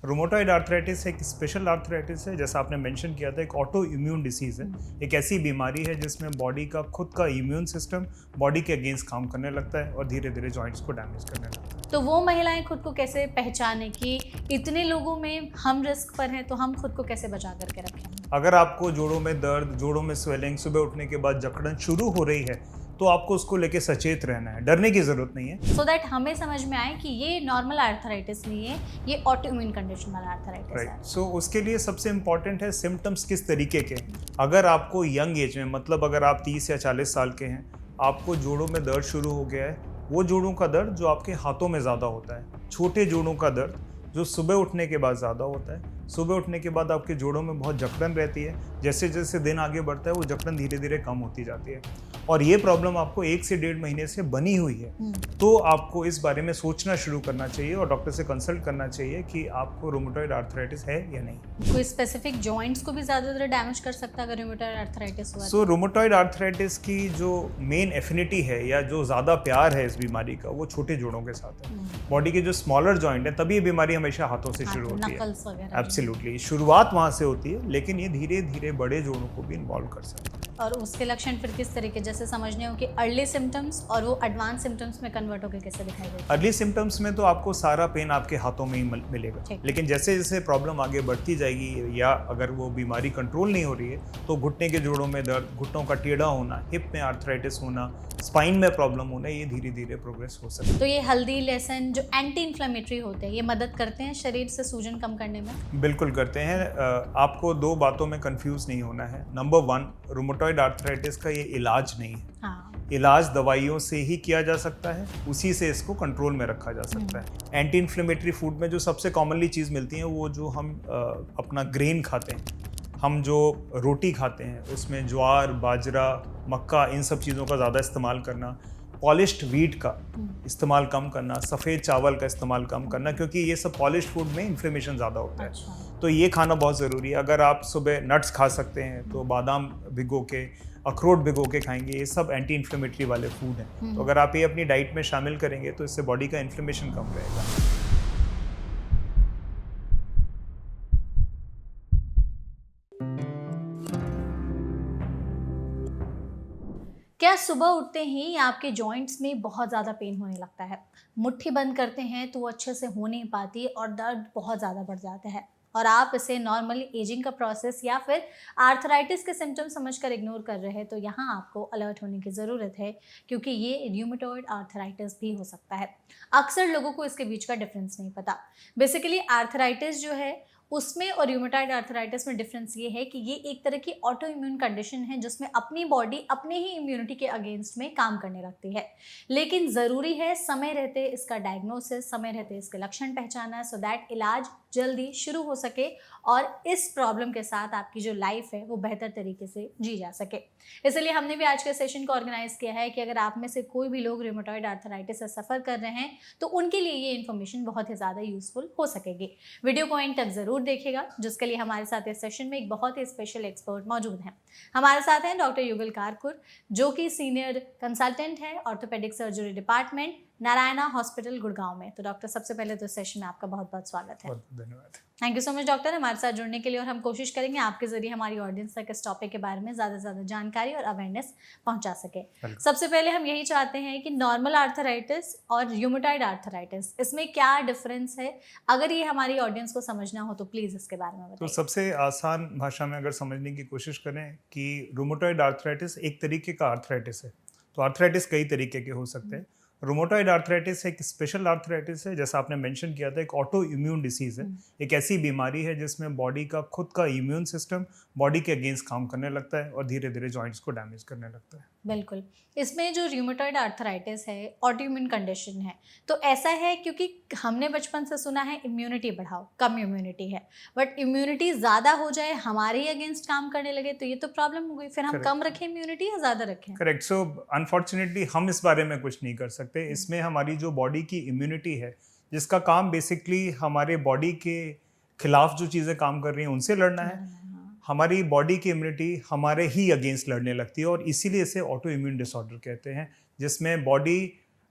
रोमोटॉइड arthritis एक special arthritis है, जैसा आपने मेंशन किया था, एक ऑटो इम्यून डिसीज़ है। एक ऐसी बीमारी है जिसमें बॉडी का खुद का इम्यून सिस्टम बॉडी के अगेंस्ट काम करने लगता है और धीरे धीरे जॉइंट्स को डैमेज करने लगता है। तो वो महिलाएं खुद को कैसे पहचाने कि इतने लोगों में हम रिस्क पर हैं, तो हम खुद को कैसे बचा करके रखें? अगर आपको जोड़ों में दर्द, जोड़ों में स्वेलिंग, सुबह उठने के बाद जकड़न शुरू हो रही है, तो आपको उसको लेके सचेत रहना है, डरने की ज़रूरत नहीं है। सो दैट हमें समझ में आए कि ये नॉर्मल आर्थराइटिस नहीं है, ये ऑटो इम्यून कंडीशन वाला आर्थराइटिस है। राइट, सो उसके लिए सबसे इम्पॉर्टेंट है सिम्टम्स किस तरीके के हैं। अगर आपको यंग एज में, मतलब अगर आप 30 या 40 साल के हैं, आपको जोड़ों में दर्द शुरू हो गया है, वो जोड़ों का दर्द जो आपके हाथों में ज़्यादा होता है, छोटे जोड़ों का दर्द जो सुबह उठने के बाद ज़्यादा होता है, सुबह उठने के बाद आपके जोड़ों में बहुत जकड़न रहती है, जैसे जैसे दिन आगे बढ़ता है वो जकड़न धीरे धीरे कम होती जाती है, और ये प्रॉब्लम आपको 1 से 1.5 महीने से बनी हुई है, तो आपको इस बारे में सोचना शुरू करना चाहिए और डॉक्टर से कंसल्ट करना चाहिए कि आपको रोमोटॉइड आर्थराइटिस है या नहीं। कोई स्पेसिफिक जॉइंट्स को भी ज़्यादातर डैमेज कर सकता है अगर रूमेटॉइड आर्थराइटिस हुआ? सो रोमोटॉइड आर्थराइटिस की जो मेन एफिनिटी है या जो ज़्यादा प्यार है इस बीमारी का, वो छोटे जोड़ों के साथ है। बॉडी के जो स्मॉलर जॉइंट है, तभी ये बीमारी हमेशा हाथों से शुरू होती है। नकल्स वगैरह। एब्सोल्युटली, शुरुआत वहाँ से होती है, लेकिन ये धीरे धीरे बड़े जोड़ों को भी इन्वॉल्व कर सकता है। और उसके लक्षण फिर किस तरीके, जैसे समझने हो कि अर्ली सिम्टम्स और वो एडवांस सिम्टम्स में कन्वर्ट होकर कैसे दिखाई देते हैं? अर्ली सिम्टम्स में तो आपको सारा पेन आपके हाथों में ही मिलेगा, ठीक। लेकिन जैसे जैसे प्रॉब्लम आगे बढ़ती जाएगी या अगर वो बीमारी कंट्रोल नहीं हो रही है, तो घुटने के जोड़ों में दर्द, घुटनों का टेढ़ा होना, हिप में आर्थराइटिस होना, स्पाइन में प्रॉब्लम होना, ये धीरे धीरे प्रोग्रेस हो सकता है। तो ये हल्दी, लहसुन जो एंटी इन्फ्लेमेटरी होते हैं, ये मदद करते हैं शरीर से सूजन कम करने में? बिल्कुल करते हैं। आपको 2 बातों में कंफ्यूज नहीं होना है। नंबर 1, रोमोटॉइड आर्थराइटिस का ये इलाज नहीं है। हाँ। इलाज दवाइयों से ही किया जा सकता है, उसी से इसको कंट्रोल में रखा जा सकता है। एंटी इन्फ्लेमेटरी फूड में जो सबसे कॉमनली चीज़ मिलती है, वो जो हम अपना ग्रेन खाते हैं, हम जो रोटी खाते हैं, उसमें ज्वार, बाजरा, मक्का, इन सब चीज़ों का ज़्यादा इस्तेमाल करना, पॉलिश्ड वीट का इस्तेमाल कम करना, सफ़ेद चावल का इस्तेमाल कम करना, क्योंकि ये सब पॉलिश्ड फूड में इन्फ्लेमेशन ज़्यादा होता है। अच्छा। तो ये खाना बहुत ज़रूरी है। अगर आप सुबह नट्स खा सकते हैं, तो बादाम भिगो के, अखरोट भिगो के खाएंगे, ये सब एंटी इन्फ्लेमेटरी वाले फूड हैं। तो अगर आप ये अपनी डाइट में शामिल करेंगे, तो इससे बॉडी का इन्फ्लेमेशन कम रहेगा। क्या सुबह उठते ही आपके जॉइंट्स में बहुत ज़्यादा पेन होने लगता है? मुट्ठी बंद करते हैं तो वो अच्छे से हो नहीं पाती और दर्द बहुत ज़्यादा बढ़ जाता है, और आप इसे नॉर्मली एजिंग का प्रोसेस या फिर आर्थराइटिस के सिम्टम्स समझकर इग्नोर कर रहे हैं, तो यहाँ आपको अलर्ट होने की ज़रूरत है, क्योंकि ये र्यूमेटॉइड आर्थराइटिस भी हो सकता है। अक्सर लोगों को इसके बीच का डिफरेंस नहीं पता। बेसिकली आर्थराइटिस जो है उसमें और र्यूमेटॉइड आर्थराइटिस में डिफरेंस ये है कि ये एक तरह की ऑटो इम्यून कंडीशन है, जिसमें अपनी बॉडी अपने ही इम्यूनिटी के अगेंस्ट में काम करने लगती है। लेकिन ज़रूरी है समय रहते इसका डायग्नोसिस, समय रहते इसके लक्षण पहचाना, सो दैट इलाज जल्दी शुरू हो सके और इस प्रॉब्लम के साथ आपकी जो लाइफ है वो बेहतर तरीके से जी जा सके। इसलिए हमने भी आज के सेशन को ऑर्गेनाइज किया है कि अगर आप में से कोई भी लोग र्यूमेटॉइड आर्थराइटिस से सफ़र कर रहे हैं, तो उनके लिए ये इन्फॉर्मेशन बहुत ही ज़्यादा यूजफुल हो सकेगी। वीडियो को एंड तक ज़रूर देखिएगा, जिसके लिए हमारे साथ इस सेशन में एक बहुत ही स्पेशल एक्सपर्ट मौजूद हैं। हमारे साथ हैं डॉक्टर युगल कारकुर, जो कि सीनियर कंसल्टेंट है orthopaedic surgery department, Narayana hospital, Gurgaon में। तो डॉक्टर, सबसे पहले तो इस सेशन में आपका बहुत बहुत स्वागत है। बहुत धन्यवाद। Thank you so much doctor, हमारे साथ जुड़ने के लिए, और हम कोशिश करेंगे आपके जरिए हमारी ऑडियंस तक इस टॉपिक के बारे में ज़्यादा से ज़्यादा जानकारी और अवेयरनेस पहुंचा सके। सबसे पहले हम यही चाहते हैं कि नॉर्मल आर्थराइटिस और र्यूमेटॉइड आर्थराइटिस, इसमें क्या डिफरेंस है? अगर ये हमारी ऑडियंस को समझना हो तो प्लीज़ इसके बारे में बताइए। तो सबसे आसान भाषा में अगर समझने की कोशिश करें कि रोमोटॉइड आर्थराइटिस एक तरीके का आर्थराइटिस है। तो आर्थराइटिस कई तरीके के हो सकते हैं। रोमोटॉइड आर्थराइटिस एक स्पेशल आर्थराइटिस है, जैसा आपने मेंशन किया था, एक ऑटो इम्यून डिसीज़ है। एक ऐसी बीमारी है जिसमें बॉडी का खुद का इम्यून सिस्टम बॉडी के अगेंस्ट काम करने लगता है और धीरे धीरे जॉइंट्स को डैमेज करने लगता है। बिल्कुल। इसमें जो र्यूमेटॉइड आर्थराइटिस है, ऑटो इम्यून कंडीशन है, तो ऐसा है क्योंकि हमने बचपन से सुना है इम्यूनिटी बढ़ाओ, कम इम्यूनिटी है, बट इम्यूनिटी ज़्यादा हो जाए, हमारे ही अगेंस्ट काम करने लगे, तो ये तो प्रॉब्लम हो गई। फिर हम कम रखें इम्यूनिटी या ज़्यादा रखें? करेक्ट। सो अनफॉर्चुनेटली हम इस बारे में कुछ नहीं कर सकते। इसमें हमारी जो बॉडी की इम्यूनिटी है, जिसका काम बेसिकली हमारे बॉडी के खिलाफ जो चीज़ें काम कर रही हैं उनसे लड़ना है, हमारी बॉडी की इम्यूनिटी हमारे ही अगेंस्ट लड़ने लगती है, और इसीलिए इसे ऑटो इम्यून डिसऑर्डर कहते हैं, जिसमें बॉडी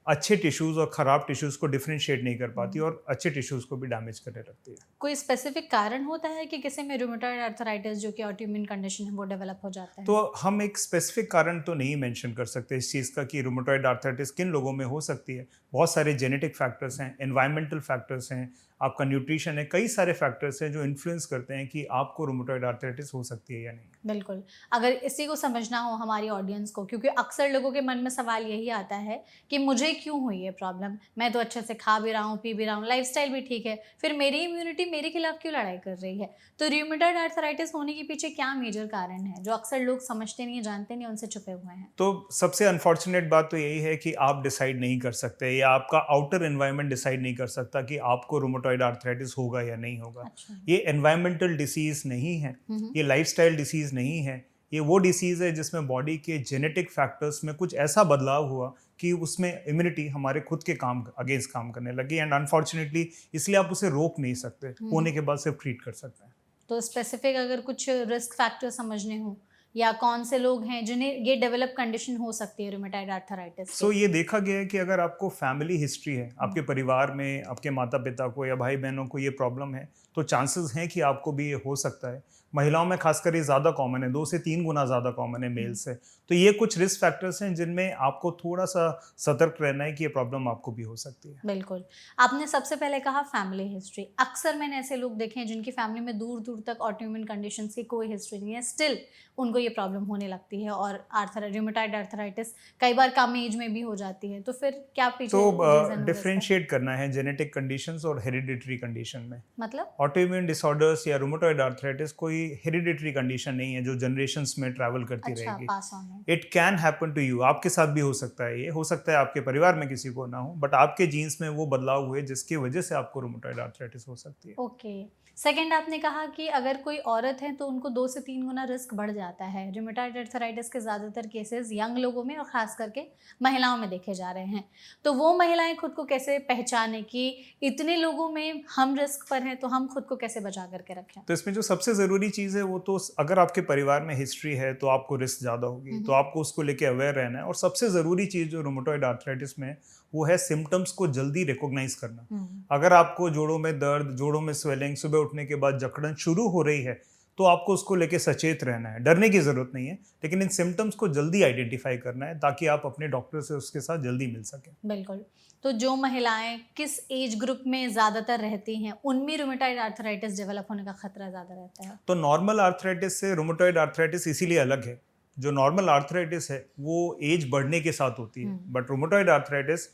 अच्छे टिश्यूज़ और ख़राब टिश्यूज़ को डिफरेंशिएट नहीं कर पाती और अच्छे टिश्यूज़ को भी डैमेज करने लगती है। कोई स्पेसिफिक कारण होता है कि किसी में रूमेटॉइड आर्थराइटिस जो कि ऑटोइम्यून कंडीशन है वो डेवलप हो जाता है? तो हम एक स्पेसिफिक कारण तो नहीं मेंशन कर सकते इस चीज़ का कि रूमेटॉइड आर्थराइटिस किन लोगों में हो सकती है। बहुत सारे जेनेटिक फैक्टर्स हैं, एनवायरमेंटल फैक्टर्स हैं, आपका न्यूट्रिशन है, कई सारे फैक्टर्स हैं जो इन्फ्लुएंस करते हैं कि आपको रूमेटॉइड आर्थराइटिस हो सकती है या नहीं। बिल्कुल। अगर इसी को समझना हो हमारी ऑडियंस को, क्योंकि अक्सर लोगों के मन में सवाल यही आता है कि मुझे क्यों हुई ये प्रॉब्लम? मैं तो अच्छे से खा भी रहा हूँ, पी भी रहा हूँ, लाइफ़स्टाइल भी ठीक है, फिर मेरी इम्यूनिटी मेरे खिलाफ क्यों लड़ाई कर रही है? तो रूमेटॉइड आर्थराइटिस होने के पीछे क्या मेजर कारण है, जो अक्सर लोग समझते नहीं, जानते नहीं, उनसे छुपे हुए हैं? तो सबसे अनफॉर्चुनेट बात तो यही है कि आप डिसाइड नहीं कर सकते या आपका आउटर एनवायरनमेंट डिसाइड नहीं कर सकता कि आपको रूमेटॉइड आर्थराइटिस होगा या नहीं होगा। अच्छा। ये एनवायरमेंटल डिसीज़ नहीं है, ये लाइफस्टाइल डिसीज़ नहीं है, ये वो डिसीज़ है जिसमें बॉडी के जेनेटिक फैक्टर्स में कुछ ऐसा बदलाव हुआ कि उसमें इम्यूनिटी हमारे खुद के काम अगेंस्ट काम करने लगी एंड अनफॉर्चुनेटली इसलिए आप उसे रोक नहीं सकते, होने के बाद सिर्फ ट्रीट कर सकते हैं। तो स्पेसिफिक अगर कुछ रिस्क फैक्टर समझने हो, या कौन से लोग हैं जिन्हें ये डेवलप कंडीशन हो सकती है रूमेटॉइड आर्थराइटिस सो ये देखा गया है कि अगर आपको फैमिली हिस्ट्री है, आपके परिवार में आपके माता पिता को या भाई बहनों को ये प्रॉब्लम है, तो चांसेस हैं कि आपको भी ये हो सकता है। महिलाओं में खासकर ये ज़्यादा कॉमन है, 2 से 3 गुना ज़्यादा कॉमन है मेल से। तो ये कुछ रिस्क फैक्टर्स हैं जिनमें आपको थोड़ा-सा सतर्क रहना है कि ये प्रॉब्लम आपको भी हो सकती है। बिल्कुल। आपने सबसे पहले कहा फैमिली हिस्ट्री। अक्सर मैंने ऐसे लोग देखे हैं जिनकी फैमिली में दूर-दूर तक ऑटोइम्यून कंडीशंस की कोई हिस्ट्री नहीं है, स्टिल उनको ये प्रॉब्लम होने लगती है और रूमेटॉइड आर्थराइटिस कई बार कम एज में भी हो जाती है। तो फिर क्या पीछे तो रीज़न हो डिफरेंशिएट करना है जेनेटिक कंडीशंस और हेरिडिटरी कंडीशन में। मतलब? ऑटोइम्यून डिसऑर्डर्स या रूमेटॉइड आर्थराइटिस कोई हेरिडिटरी कंडीशन नहीं है जो जनरेशंस में ट्रैवल करती अच्छा, रहेगी। पास ऑन है। It can happen to you, आपके साथ भी हो सकता है, ये हो सकता है आपके परिवार में किसी को ना हो, बट आपके जीन्स में वो बदलाव हुए जिसकी वजह से आपको रूमेटॉइड आर्थराइटिस हो सकती है। ओके। सेकंड, आपने कहा कि अगर कोई औरत है तो उनको 2 से 3 गुना रिस्क बढ़ जाता है। रूमेटॉइड आर्थराइटिस के ज़्यादातर केसेस यंग लोगों में और ख़ास करके महिलाओं में देखे जा रहे हैं। तो वो महिलाएं खुद को कैसे पहचानें कि इतने लोगों में हम रिस्क पर हैं, तो हम खुद को कैसे बचा करके रखें? तो इसमें जो सबसे ज़रूरी चीज़ है वो तो अगर आपके परिवार में हिस्ट्री है तो आपको रिस्क ज़्यादा होगी, तो आपको उसको लेके अवेयर रहना है। और सबसे ज़रूरी चीज़ जो रूमेटॉइड आर्थराइटिस में है वो है सिम्टम्स को जल्दी रिकॉग्नाइज करना। अगर आपको जोड़ों में दर्द, जोड़ों में स्वेलिंग, सुबह उठने के बाद जकड़न शुरू हो रही है तो आपको उसको लेके सचेत रहना है, डरने की ज़रूरत नहीं है, लेकिन इन सिम्टम्स को जल्दी आइडेंटिफाई करना है ताकि आप अपने डॉक्टर से उसके साथ जल्दी मिल सकें। बिल्कुल। तो जो महिलाएं किस एज ग्रुप में ज़्यादातर रहती हैं, उनमें रूमेटॉइड आर्थराइटिस डेवलप होने का खतरा ज़्यादा रहता है? तो नॉर्मल आर्थराइटिस से रूमेटॉइड आर्थराइटिस इसीलिए अलग है। जो नॉर्मल आर्थराइटिस है वो एज बढ़ने के साथ होती है, बट रूमेटॉइड आर्थराइटिस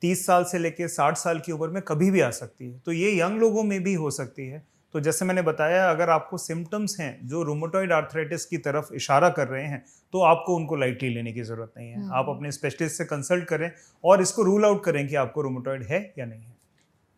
30 साल से लेकर 60 साल की उम्र में कभी भी आ सकती है। तो ये यंग लोगों में भी हो सकती है। तो जैसे मैंने बताया, अगर आपको सिम्टम्स हैं जो रूमेटॉइड आर्थराइटिस की तरफ इशारा कर रहे हैं तो आपको उनको लाइटली लेने की ज़रूरत नहीं है। आप अपने स्पेशलिस्ट से कंसल्ट करें और इसको रूल आउट करें कि आपको रूमेटॉइड है या नहीं है।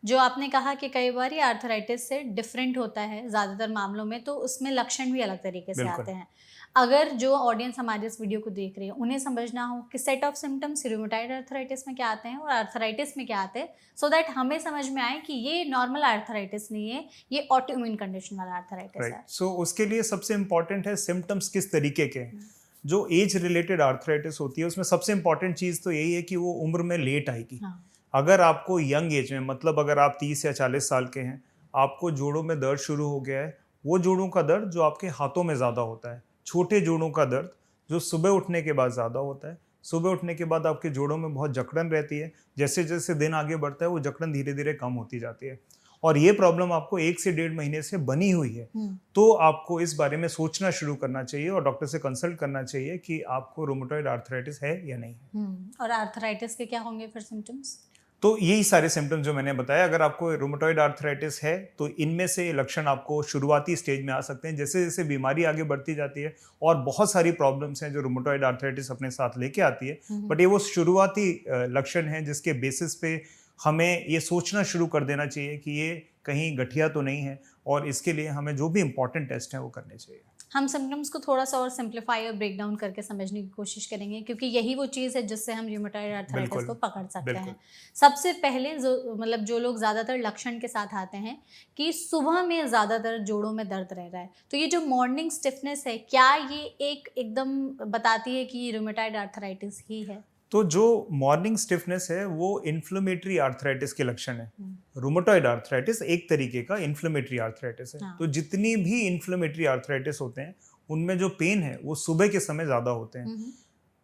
जो आपने कहा कि कई बार ये आर्थराइटिस से डिफरेंट होता है ज़्यादातर मामलों में, तो उसमें लक्षण भी अलग तरीके से बिल्कुल। आते हैं। अगर जो ऑडियंस हमारे इस वीडियो को देख रही है उन्हें समझना हो कि set of symptoms rheumatoid arthritis में क्या आते हैं और आर्थराइटिस में क्या आते हैं, सो दैट हमें समझ में आए कि ये नॉर्मल आर्थराइटिस नहीं है, ये ऑटोइम्यून कंडीशन वाला आर्थराइटिस है। सो उसके लिए सबसे इम्पॉर्टेंट है सिम्टम्स किस तरीके के हैं। जो एज रिलेटेड आर्थराइटिस होती है उसमें सबसे इम्पॉर्टेंट चीज़ तो यही है कि वो उम्र में लेट आएगी। हाँ। अगर आपको यंग एज में, मतलब अगर आप 30 या 40 साल के हैं, आपको जोड़ों में दर्द शुरू हो गया है, वो जोड़ों का दर्द जो आपके हाथों में ज़्यादा होता है, छोटे जोड़ों का दर्द जो सुबह उठने के बाद ज़्यादा होता है, सुबह उठने के बाद आपके जोड़ों में बहुत जकड़न रहती है, जैसे जैसे दिन आगे बढ़ता है वो जकड़न धीरे धीरे कम होती जाती है, और ये प्रॉब्लम आपको 1 से 1.5 महीने से बनी हुई है, तो आपको इस बारे में सोचना शुरू करना चाहिए और डॉक्टर से कंसल्ट करना चाहिए कि आपको रूमेटॉइड आर्थराइटिस है या नहीं है। और आर्थराइटिस के क्या होंगे फिर सिम्टम्स? तो यही सारे सिम्टम्स जो मैंने बताया, अगर आपको रूमेटॉइड आर्थराइटिस है तो इनमें से लक्षण आपको शुरुआती स्टेज में आ सकते हैं। जैसे जैसे बीमारी आगे बढ़ती जाती है और बहुत सारी प्रॉब्लम्स हैं जो रूमेटॉइड आर्थराइटिस अपने साथ लेके आती है, बट ये वो शुरुआती लक्षण हैं जिसके बेसिस पे हमें ये सोचना शुरू कर देना चाहिए कि ये कहीं गठिया तो नहीं है, और इसके लिए हमें जो भी इंपॉर्टेंट टेस्ट हैं वो करने चाहिए। हम सिम्टम्स को थोड़ा सा और सिंप्लीफाई और ब्रेक डाउन करके समझने की कोशिश करेंगे, क्योंकि यही वो चीज़ है जिससे हम रूमेटॉइड आर्थराइटिस को पकड़ सकते हैं। सबसे पहले जो लोग ज़्यादातर लक्षण के साथ आते हैं कि सुबह में ज़्यादातर जोड़ों में दर्द रह रहा है, तो ये जो मॉर्निंग स्टिफनेस है, क्या ये एकदम बताती है कि रूमेटॉइड आर्थराइटिस ही है? तो जो मॉर्निंग स्टिफनेस है वो इन्फ्लेमेटरी आर्थराइटिस के लक्षण है। रूमेटॉइड आर्थराइटिस एक तरीके का इन्फ्लेमेटरी आर्थराइटिस है। हाँ। तो जितनी भी इन्फ्लेमेटरी आर्थराइटिस होते हैं उनमें जो पेन है वो सुबह के समय ज़्यादा होते हैं।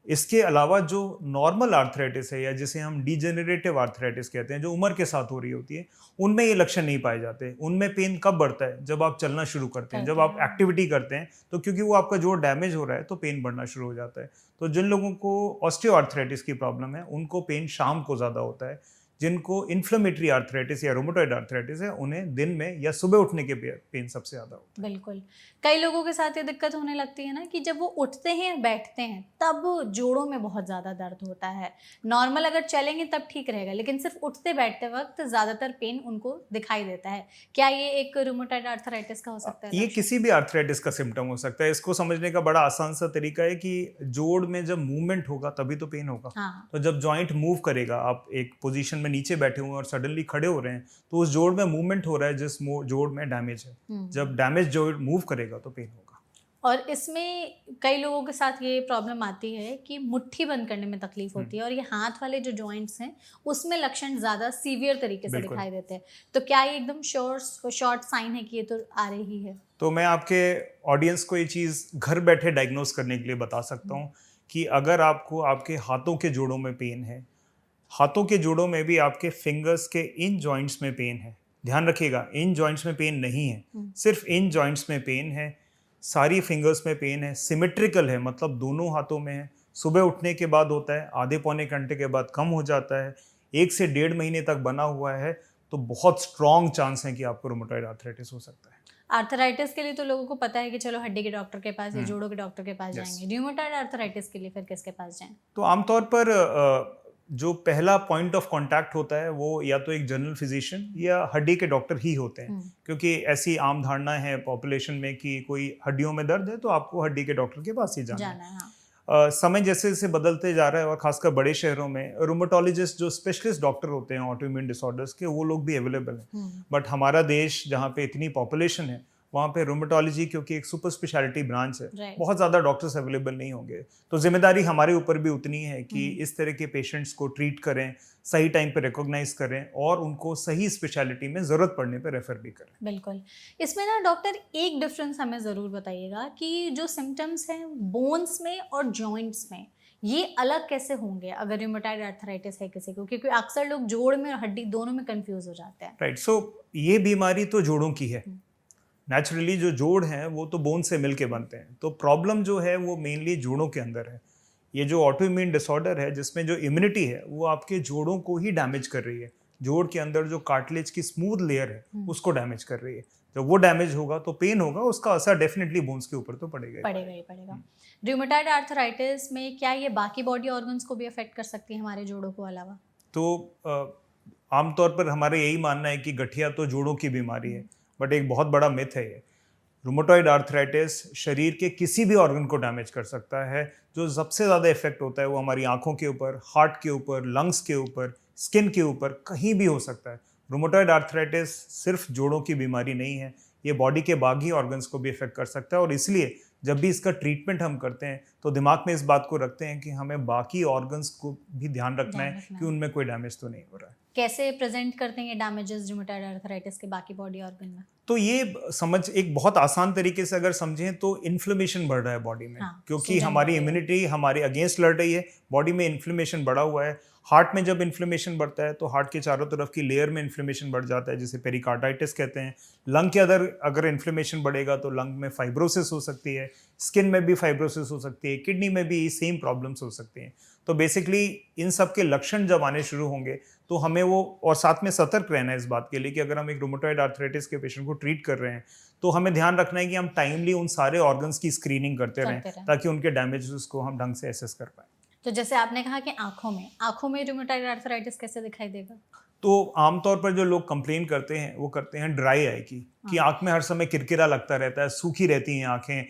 इसके अलावा जो नॉर्मल आर्थराइटिस है या जिसे हम डिजेनरेटिव आर्थराइटिस कहते हैं, जो उम्र के साथ हो रही होती है, उनमें ये लक्षण नहीं पाए जाते। उनमें पेन कब बढ़ता है? जब आप चलना शुरू करते हैं, जब आप एक्टिविटी करते हैं, तो क्योंकि वो आपका जोड़ डैमेज हो रहा है तो पेन बढ़ना शुरू हो जाता है। तो जिन लोगों को ऑस्टियोआर्थराइटिस की प्रॉब्लम है उनको पेन शाम को ज़्यादा होता है। जिनको इन्फ्लेमेटरी आर्थराइटिस या रूमेटॉइड आर्थराइटिस है उन्हें दिन में या सुबह उठने के पेन सबसे ज़्यादा होता है। बिल्कुल। कई लोगों के साथ ये दिक्कत होने लगती है ना कि जब वो उठते हैं बैठते हैं तब जोड़ों में बहुत ज़्यादा दर्द होता है। नॉर्मल अगर चलेंगे तब ठीक रहेगा, लेकिन सिर्फ उठते बैठते वक्त ज़्यादातर पेन उनको दिखाई देता है। क्या ये एक रूमेटॉइड आर्थराइटिस का हो सकता है? ये किसी भी आर्थराइटिस का सिम्टम हो सकता है। इसको समझने का बड़ा आसान सा तरीका है कि जोड़ में जब मूवमेंट होगा तभी तो पेन होगा। हाँ। तो जब जॉइंट मूव करेगा, आप एक पोजीशन में नीचे बैठे हुए और सडनली खड़े हो रहे हैं, तो उस जोड़ में मूवमेंट हो रहा है जिस जोड़ में डैमेज है। जब डैमेज जोड़ मूव करेगा तो पेन होगा। और इसमें कई लोगों के साथ ये प्रॉब्लम आती है कि मुट्ठी बंद करने में तकलीफ होती है और ये हाथ वाले जो जॉइंट्स हैं उसमें लक्षण ज़्यादा सीवियर तरीके से दिखाई देते हैं। तो क्या ये एकदम शॉर्ट साइन है कि ये तो आ रही है? तो मैं आपके ऑडियंस को ये चीज़ घर बैठे डायग्नोस करने के लिए बता सकता हूँ कि अगर आपको आपके हाथों के जोड़ों में पेन है, हाथों के जोड़ों में भी आपके फिंगर्स के इन जॉइंट्स में पेन है, ध्यान रखिएगा इन जॉइंट्स में पेन नहीं है, सिर्फ इन जॉइंट्स में पेन है, सारी फिंगर्स में पेन है, सिमेट्रिकल है, मतलब दोनों हाथों में है, सुबह उठने के बाद होता है, आधे पौने घंटे के बाद कम हो जाता है, 1 से 1.5 महीने तक बना हुआ है, तो बहुत स्ट्रॉन्ग चांस है कि आपको रूमेटॉइड आर्थराइटिस हो सकता है। आर्थराइटिस के लिए तो लोगों को पता है कि चलो हड्डी के डॉक्टर के पास या जोड़ों के डॉक्टर के पास जाएंगे। रूमेटॉइड आर्थराइटिस के लिए फिर किसके पास जाएं? तो आमतौर पर जो पहला पॉइंट ऑफ कांटेक्ट होता है वो या तो एक जनरल फिजिशियन या हड्डी के डॉक्टर ही होते हैं, क्योंकि ऐसी आम धारणा है पॉपुलेशन में कि कोई हड्डियों में दर्द है तो आपको हड्डी के डॉक्टर के पास ही जाना है। हाँ। समय जैसे जैसे बदलते जा रहा है और खासकर बड़े शहरों में रूमेटोलॉजिस्ट जो स्पेशलिस्ट डॉक्टर होते हैं ऑटोइम्यून डिसऑर्डर्स के, वो लोग भी अवेलेबल हैं। बट हमारा देश जहाँ पे इतनी पॉपुलेशन है वहाँ पे रूमेटोलॉजी क्योंकि एक सुपर स्पेशलिटी ब्रांच है, बहुत ज़्यादा डॉक्टर्स अवेलेबल नहीं होंगे, तो जिम्मेदारी हमारे ऊपर भी उतनी है कि इस तरह के पेशेंट्स को ट्रीट करें, सही टाइम पे रिकॉग्नाइज करें और उनको सही स्पेशलिटी में ज़रूरत पड़ने पे रेफर भी करें। बिल्कुल। इसमें ना डॉक्टर एक डिफरेंस हमें ज़रूर बताइएगा कि जो सिम्टम्स हैं बोन्स में और जॉइंट्स में, ये अलग कैसे होंगे अगर रूमेटॉइड आर्थराइटिस है किसी को, क्योंकि अक्सर लोग जोड़ में और हड्डी दोनों में कंफ्यूज हो जाते हैं। राइट, सो ये बीमारी तो जोड़ों की है। नेचुरली जो जोड़ हैं वो तो बोन से मिलके बनते हैं, तो प्रॉब्लम जो है वो मेनली जोड़ों के अंदर है। ये जो ऑटोइम्यून डिसऑर्डर है जिसमें जो इम्यूनिटी है वो आपके जोड़ों को ही डैमेज कर रही है, जोड़ के अंदर जो कार्टिलेज की स्मूथ लेयर है उसको डैमेज कर रही है। जब वो डैमेज होगा तो पेन होगा, उसका असर डेफिनेटली बोन्स के ऊपर तो पड़ेगा ही पड़ेगा। रूमेटॉइड आर्थराइटिस में क्या ये बाकी बॉडी ऑर्गन्स को भी अफेक्ट कर सकती है हमारे जोड़ों को अलावा? तो आमतौर पर हमारा यही मानना है कि गठिया तो जोड़ों की बीमारी है, बट एक बहुत बड़ा मिथ है ये। रूमेटॉइड आर्थराइटिस शरीर के किसी भी ऑर्गन को डैमेज कर सकता है। जो सबसे ज़्यादा इफेक्ट होता है वो हमारी आंखों के ऊपर, हार्ट के ऊपर, लंग्स के ऊपर, स्किन के ऊपर, कहीं भी हो सकता है। रूमेटॉइड आर्थराइटिस सिर्फ जोड़ों की बीमारी नहीं है, ये बॉडी के बाकी ऑर्गन्स को भी इफेक्ट कर सकता है, और इसलिए जब भी इसका ट्रीटमेंट हम करते हैं तो दिमाग में इस बात को रखते हैं कि हमें बाकी ऑर्गन्स को भी ध्यान रखना है कि उनमें कोई डैमेज तो नहीं हो रहा है। कैसे प्रेजेंट करते हैं ये डैमेजेस रूमेटॉइड आर्थराइटिस के बाकी बॉडी ऑर्गन में? तो ये समझ एक बहुत आसान तरीके से अगर समझें तो इन्फ्लेमेशन बढ़ रहा है बॉडी में। हाँ, क्योंकि हमारी इम्यूनिटी हमारे अगेंस्ट लड़ रही है, बॉडी में इन्फ्लेमेशन बढ़ा हुआ है। हार्ट में जब इन्फ्लेमेशन बढ़ता है तो हार्ट के चारों तरफ की लेयर में इन्फ्लेमेशन बढ़ जाता है, जिसे पेरिकार्डाइटिस कहते हैं। लंग के अंदर अगर इन्फ्लेमेशन बढ़ेगा तो लंग में फाइब्रोसिस हो सकती है, स्किन में भी फाइब्रोसिस हो सकती है, किडनी में भी सेम प्रॉब्लम्स हो सकती हैं। तो बेसिकली इन सब के लक्षण जब आने शुरू होंगे तो हमें वो, और साथ में सतर्क रहना है इस बात के लिए कि अगर हम एक रूमेटॉइड आर्थराइटिस के पेशेंट को ट्रीट कर रहे हैं तो हमें ध्यान रखना है कि हम टाइमली उन सारे ऑर्गन्स की स्क्रीनिंग करते रहें ताकि उनके डैमेजेस को हम ढंग से एसेस कर पाएं। तो जैसे आपने कहा कि आंखों में रूमेटॉइड आर्थराइटिस कैसे दिखाई देगा? तो आमतौर पर जो लोग कंप्लेन करते हैं वो करते हैं ड्राई आई की, कि आंख में हर समय किरकिरा लगता रहता है, सूखी रहती हैं आंखें,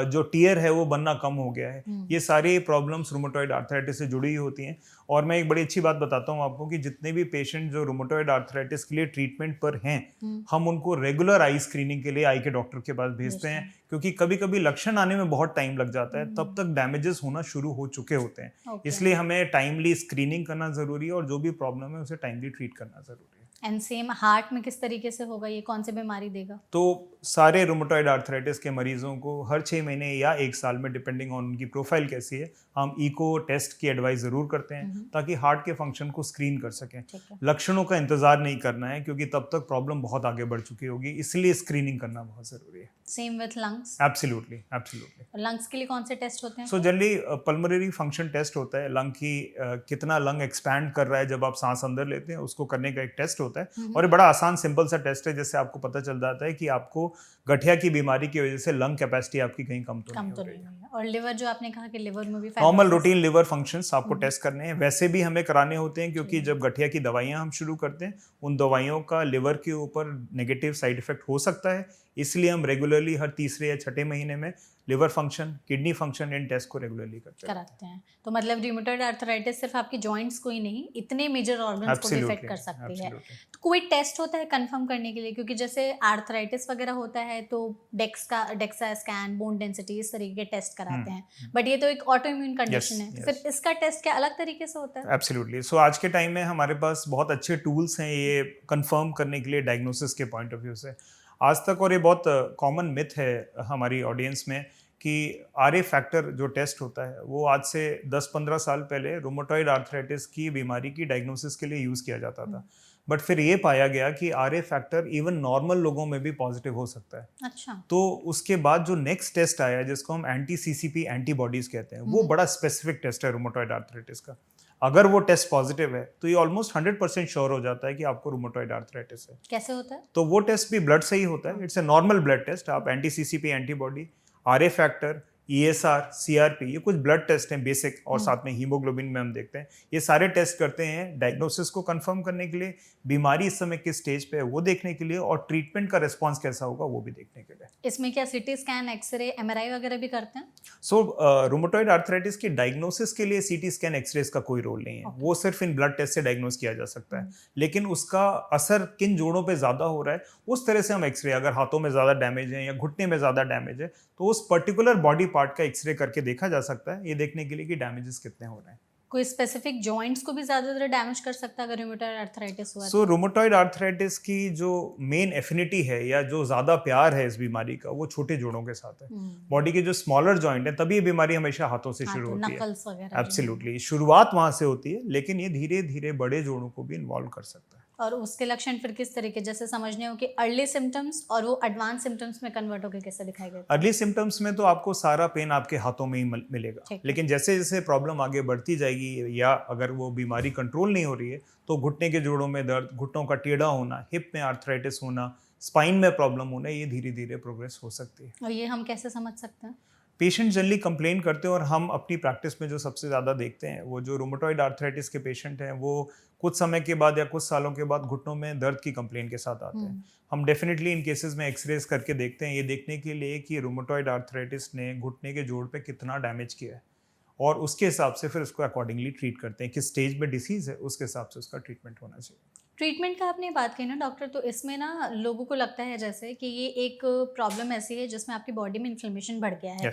जो टीयर है वो बनना कम हो गया है। ये सारी प्रॉब्लम्स रूमेटॉइड आर्थराइटिस से जुड़ी हुई होती हैं। और मैं एक बड़ी अच्छी बात बताता हूँ आपको कि जितने भी पेशेंट जो रूमेटॉइड आर्थराइटिस के लिए ट्रीटमेंट पर हैं, हम उनको रेगुलर आई स्क्रीनिंग के लिए आई के डॉक्टर के पास भेजते हैं, क्योंकि कभी कभी लक्षण आने में बहुत टाइम लग जाता है, तब तक डैमेजेस होना शुरू हो चुके होते हैं। इसलिए हमें टाइमली स्क्रीनिंग करना जरूरी है और जो भी प्रॉब्लम है उसे टाइमली ट्रीट करना जरूरी है। एंड सेम हार्ट में किस तरीके से होगा, ये कौन सी बीमारी देगा? तो सारे रूमेटॉइड आर्थराइटिस के मरीजों को हर 6 महीने या 1 साल में, डिपेंडिंग ऑन उनकी प्रोफाइल कैसी है, हम इको टेस्ट की एडवाइस जरूर करते हैं ताकि हार्ट के फंक्शन को स्क्रीन कर सकें। लक्षणों का इंतजार नहीं करना है क्योंकि तब तक प्रॉब्लम बहुत आगे बढ़ चुकी होगी, इसलिए स्क्रीनिंग करना बहुत जरूरी है। Same with lungs? Absolutely, absolutely. Lungs के लिए कौन से टेस्ट होते हैं? So generally pulmonary function test होता है, लंग की कितना लंग एक्सपैंड कर रहा है जब आप सांस अंदर लेते हैं, उसको करने का एक टेस्ट होता है। और ये बड़ा आसान सिंपल सा टेस्ट है, जिससे आपको पता चल जाता है कि आपको गठिया की बीमारी की वजह से लंग कैपेसिटी आपकी कहीं कम तो नहीं हो रही है। और लिवर, जो आपने कहा कि लिवर में भी नॉर्मल रूटीन लिवर फंक्शंस आपको टेस्ट करने हैं, वैसे भी हमें कराने होते हैं, क्योंकि जब गठिया की दवाइयां हम शुरू करते हैं, उन दवाइयों का लिवर के ऊपर नेगेटिव साइड इफेक्ट हो सकता है, इसलिए हम रेगुलरली हर तीसरे या छठे महीने में लिवर फंक्शन, किडनी फंक्शन, इन टेस्ट को रेगुलरली कराते हैं। तो मतलब रूमेटॉइड आर्थराइटिस सिर्फ आपकी जॉइंट्स को ही नहीं, इतने मेजर ऑर्गन्स को भी इफेक्ट कर सकती है। तो कोई टेस्ट होता है कंफर्म करने के लिए, क्योंकि जैसे आर्थराइटिस वगैरह होता है तो डेक्सा स्कैन, बोन डेंसिटी, इस तरीके के टेस्ट कराते हैं, बट ये तो एक ऑटो इम्यून कंडीशन है, फिर इसका टेस्ट क्या अलग तरीके से होता है? एब्सोल्युटली। सो आज के टाइम में हमारे पास बहुत अच्छे टूल्स हैं ये कंफर्म करने के लिए डायग्नोसिस के पॉइंट ऑफ व्यू से। आज तक, और ये बहुत कॉमन मिथ है हमारी ऑडियंस में, कि आरए फैक्टर जो टेस्ट होता है वो आज से 10-15 साल पहले रूमेटॉइड आर्थराइटिस की बीमारी की डायग्नोसिस के लिए यूज़ किया जाता था, बट फिर ये पाया गया कि आरए फैक्टर इवन नॉर्मल लोगों में भी पॉजिटिव हो सकता है। अच्छा। तो उसके बाद जो नेक्स्ट टेस्ट आया, जिसको हम एंटी सीसीपी एंटीबॉडीज कहते हैं, वो बड़ा स्पेसिफिक टेस्ट है रूमेटॉइड आर्थराइटिस का। अगर वो टेस्ट पॉजिटिव है तो ये ऑलमोस्ट 100% श्योर हो जाता है कि आपको रूमेटॉइड आर्थराइटिस है। कैसे होता है? तो वो टेस्ट भी ब्लड से ही होता है, it's a normal blood test. आप anti CCP antibody, RA factor, ESR, CRP, ये कुछ ब्लड टेस्ट हैं बेसिक, और साथ में हीमोग्लोबिन में हम देखते हैं। ये सारे टेस्ट करते हैं डायग्नोसिस को कंफर्म करने के लिए, बीमारी इस समय किस स्टेज पे है वो देखने के लिए, और ट्रीटमेंट का रिस्पांस कैसा होगा वो भी देखने के लिए। इसमें क्या सिटी स्कैन, एक्सरे, MRI वगैरह भी करते हैं? सो रूमेटॉइड आर्थराइटिस की डायग्नोसिस के लिए सीटी स्कैन, एक्सरेज का कोई रोल नहीं है। वो सिर्फ इन ब्लड टेस्ट से डायग्नोस किया जा सकता है, लेकिन उसका असर किन जोड़ों पे ज़्यादा हो रहा है उस तरह से हम एक्सरे, अगर हाथों में ज़्यादा डैमेज है या घुटने में ज़्यादा डैमेज है तो उस पर्टिकुलर बॉडी पार्ट का एक्सरे करके देखा जा सकता है, ये देखने के लिए कि डैमेजेस कितने हो रहे हैं। कोई स्पेसिफिक जॉइंट्स को भी ज़्यादातर डैमेज कर सकता है अगर रूमेटॉइड आर्थराइटिस हुआ? सो रूमेटॉइड आर्थराइटिस की जो मेन एफिनिटी है या जो ज़्यादा प्यार है इस बीमारी का, वो छोटे जोड़ों के साथ है। बॉडी के जो स्मॉलर जॉइंट है, तभी ये बीमारी हमेशा हाथों से शुरू होती है। एब्सोल्युटली, शुरुआत वहाँ से होती है, लेकिन ये धीरे धीरे बड़े जोड़ों को भी इन्वॉल्व कर सकता है। और उसके लक्षण फिर किस तरीके, जैसे समझने हो कि अर्ली सिम्टम्स और वो एडवांस सिम्टम्स में कन्वर्ट होकर कैसे दिखाई देते हैं? अर्ली सिम्टम्स में तो आपको सारा पेन आपके हाथों में ही मिलेगा, लेकिन जैसे जैसे प्रॉब्लम आगे बढ़ती जाएगी या अगर वो बीमारी कंट्रोल नहीं हो रही है तो घुटने के जोड़ों में दर्द, घुटनों का टेढ़ा होना, हिप में आर्थराइटिस होना, स्पाइन में प्रॉब्लम होना, ये धीरे धीरे प्रोग्रेस हो सकती है। और ये हम कैसे समझ सकते हैं? पेशेंट जनरली कंप्लेन करते हैं, और हम अपनी प्रैक्टिस में जो सबसे ज़्यादा देखते हैं वो जो रूमेटॉइड आर्थराइटिस के पेशेंट हैं, वो कुछ समय के बाद या कुछ सालों के बाद घुटनों में दर्द की कंप्लेन के साथ आते हैं। हम डेफिनेटली इन केसेस में एक्सरेज करके देखते हैं, ये देखने के लिए कि रूमेटॉइड आर्थराइटिस ने घुटने के जोड़ पे कितना डैमेज किया है, और उसके हिसाब से फिर उसको अकॉर्डिंगली ट्रीट करते हैं। किस स्टेज में डिसीज़ है उसके हिसाब से उसका ट्रीटमेंट होना चाहिए। ट्रीटमेंट का आपने बात की ना डॉक्टर, तो इसमें ना लोगों को लगता है जैसे कि ये एक प्रॉब्लम ऐसी है जिसमें आपकी बॉडी में इन्फ्लेमेशन बढ़ गया है,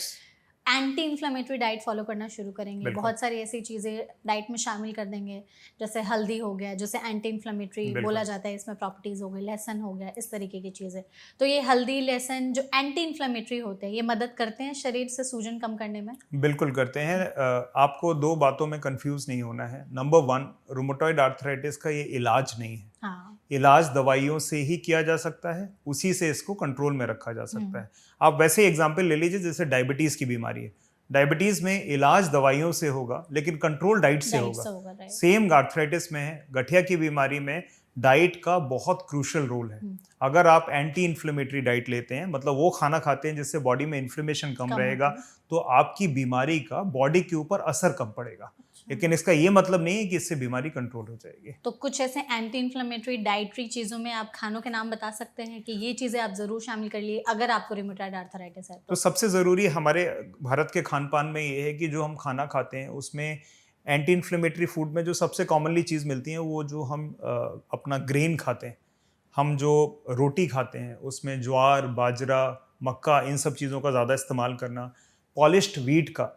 एंटी इन्फ्लेमेटरी डाइट फॉलो करना शुरू करेंगे, बहुत सारी ऐसी चीज़ें डाइट में शामिल कर देंगे, जैसे हल्दी हो गया, जैसे एंटी इन्फ्लेमेटरी बोला जाता है, इसमें प्रॉपर्टीज़ हो गई, लहसुन हो गया, इस तरीके की चीज़ें। तो ये हल्दी, लहसुन जो एंटी इन्फ्लेमेटरी होते हैं, ये मदद करते हैं शरीर से सूजन कम करने में? बिल्कुल करते हैं। आपको दो बातों में कंफ्यूज नहीं होना है। नंबर 1, रूमेटॉइड आर्थराइटिस का ये इलाज नहीं है। इलाज दवाइयों से ही किया जा सकता है, उसी से इसको कंट्रोल में रखा जा सकता है। आप वैसे एग्जांपल ले लीजिए, जैसे डायबिटीज़ की बीमारी है, डायबिटीज़ में इलाज दवाइयों से होगा लेकिन कंट्रोल डाइट से होगा। सेम आर्थराइटिस में है, गठिया की बीमारी में डाइट का बहुत क्रूशियल रोल है। अगर आप एंटी इन्फ्लेमेटरी डाइट लेते हैं, मतलब वो खाना खाते हैं जिससे बॉडी में इन्फ्लेमेशन कम रहेगा, तो आपकी बीमारी का बॉडी के ऊपर असर कम पड़ेगा। लेकिन इसका ये मतलब नहीं है कि इससे बीमारी कंट्रोल हो जाएगी। तो कुछ ऐसे एंटी इन्फ्लेमेटरी डाइटरी चीज़ों में आप खानों के नाम बता सकते हैं कि ये चीज़ें आप ज़रूर शामिल कर लिए अगर आपको रूमेटॉइड आर्थराइटिस है तो सबसे ज़रूरी हमारे भारत के खान पान में ये है कि जो हम खाना खाते हैं उसमें एंटी इन्फ्लेमेटरी फूड में जो सबसे कॉमनली चीज़ मिलती है वो जो हम अपना ग्रेन खाते हैं, हम जो रोटी खाते हैं उसमें ज्वार, बाजरा, मक्का, इन सब चीज़ों का ज़्यादा इस्तेमाल करना, पॉलिश्ड व्हीट का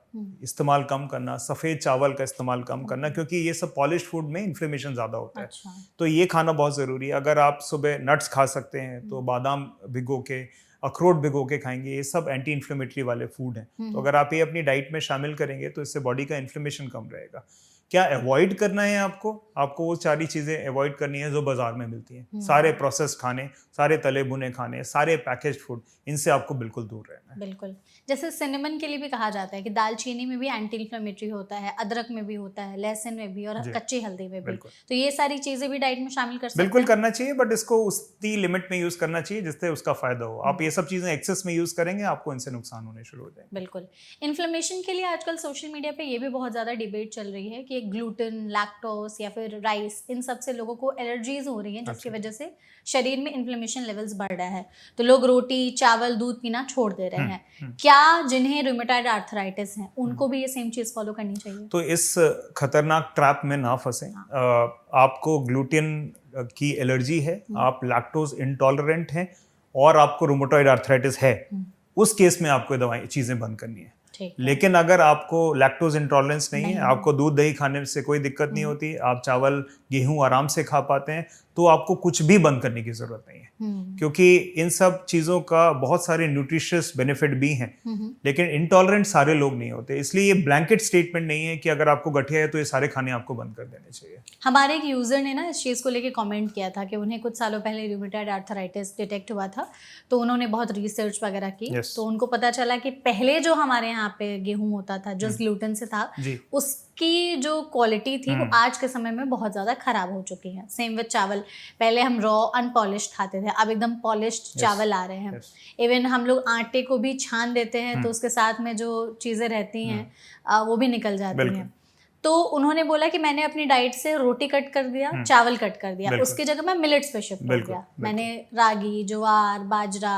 इस्तेमाल कम करना, सफ़ेद चावल का इस्तेमाल कम करना, क्योंकि ये सब पॉलिश्ड फूड में इन्फ्लेमेशन ज़्यादा होता है। अच्छा। तो ये खाना बहुत ज़रूरी है। अगर आप सुबह नट्स खा सकते हैं तो बादाम भिगो के, अखरोट भिगो के खाएंगे, ये सब एंटी इन्फ्लेमेटरी वाले फूड हैं। तो अगर आप ये अपनी डाइट में शामिल करेंगे तो इससे बॉडी का इन्फ्लेमेशन कम रहेगा। क्या अवॉइड करना है आपको? आपको वो सारी चीज़ें अवॉइड करनी है जो बाजार में मिलती हैं। सारे प्रोसेस्ड खाने, सारे तले भुने खाने, सारे पैकेज्ड फूड, इनसे आपको बिल्कुल दूर रहना है। बिल्कुल। जैसे सिनेमन के लिए भी कहा जाता है कि दालचीनी में भी एंटी इन्फ्लेमेटरी होता है, अदरक में भी होता है, लहसुन में भी और कच्ची हल्दी में भी। तो ये सारी चीज़ें भी डाइट में शामिल कर सकते हैं? बिल्कुल करना चाहिए, बट इसको उसी लिमिट में यूज़ करना चाहिए जिससे उसका फ़ायदा हो। आप ये सब चीज़ें एक्सेस में यूज़ करेंगे, आपको इनसे नुकसान होने शुरू हो जाएंगे। बिल्कुल। इन्फ्लेमेशन के लिए आजकल सोशल मीडिया पे ये भी बहुत ज़्यादा डिबेट चल रही है कि ग्लूटेन, लैक्टोस या फिर राइस, इन सब से लोगों को एलर्जीज हो रही हैं जिसकी वजह से शरीर में इन्फ्लेमेशन लेवल्स बढ़ रहा है। तो लोग रोटी, चावल, दूध पीना छोड़ दे रहे हैं। क्या जिन्हें रूमेटॉइड आर्थराइटिस है उनको भी ये सेम चीज़ फॉलो करनी चाहिए? तो इस खतरनाक ट्रैप में ना फंसें। आपको ग्लूटेन की एलर्जी है, आप लैक्टोज इंटॉलरेंट हैं और आपको रूमेटॉइड आर्थराइटिस है, उस केस में आपको दवाई चीज़ें बंद करनी है। लेकिन अगर आपको लैक्टोज इंटॉलरेंस नहीं है, आपको दूध दही खाने से कोई दिक्कत नहीं होती, आप चावल गेहूं आराम से खा पाते हैं, तो आपको कुछ भी बंद करने की जरूरत नहीं है। क्योंकि इन सब चीज़ों का बहुत सारे न्यूट्रिशियस बेनिफिट भी हैं, लेकिन इंटॉलरेंट सारे लोग नहीं होते। इसलिए ये ब्लैंकेट स्टेटमेंट नहीं है कि अगर आपको गठिया है तो ये सारे खाने आपको बंद कर देने चाहिए। हमारे एक यूज़र ने ना इस चीज़ को लेके कमेंट किया था कि उन्हें कुछ सालों पहले रूमेटॉइड आर्थराइटिस डिटेक्ट हुआ था, तो उन्होंने बहुत रिसर्च वगैरह की। तो उनको पता चला कि पहले जो हमारे यहाँ पे गेहूं होता था जो ग्लूटेन से था, उसकी जो क्वालिटी थी वो आज के समय में बहुत ज़्यादा खराब हो चुकी है। सेम विद चावल, पहले हम रॉ अनपॉलिश्ड खाते थे, अब एकदम पॉलिश्ड चावल आ रहे हैं। इवन हम लोग आटे को भी छान देते हैं तो उसके साथ में जो चीज़ें रहती हैं वो भी निकल जाती हैं। तो उन्होंने बोला कि मैंने अपनी डाइट से रोटी कट कर दिया, चावल कट कर दिया, उसकी जगह मैं मिलेट्स पे शिफ्ट हो गया। मैंने रागी, ज्वार, बाजरा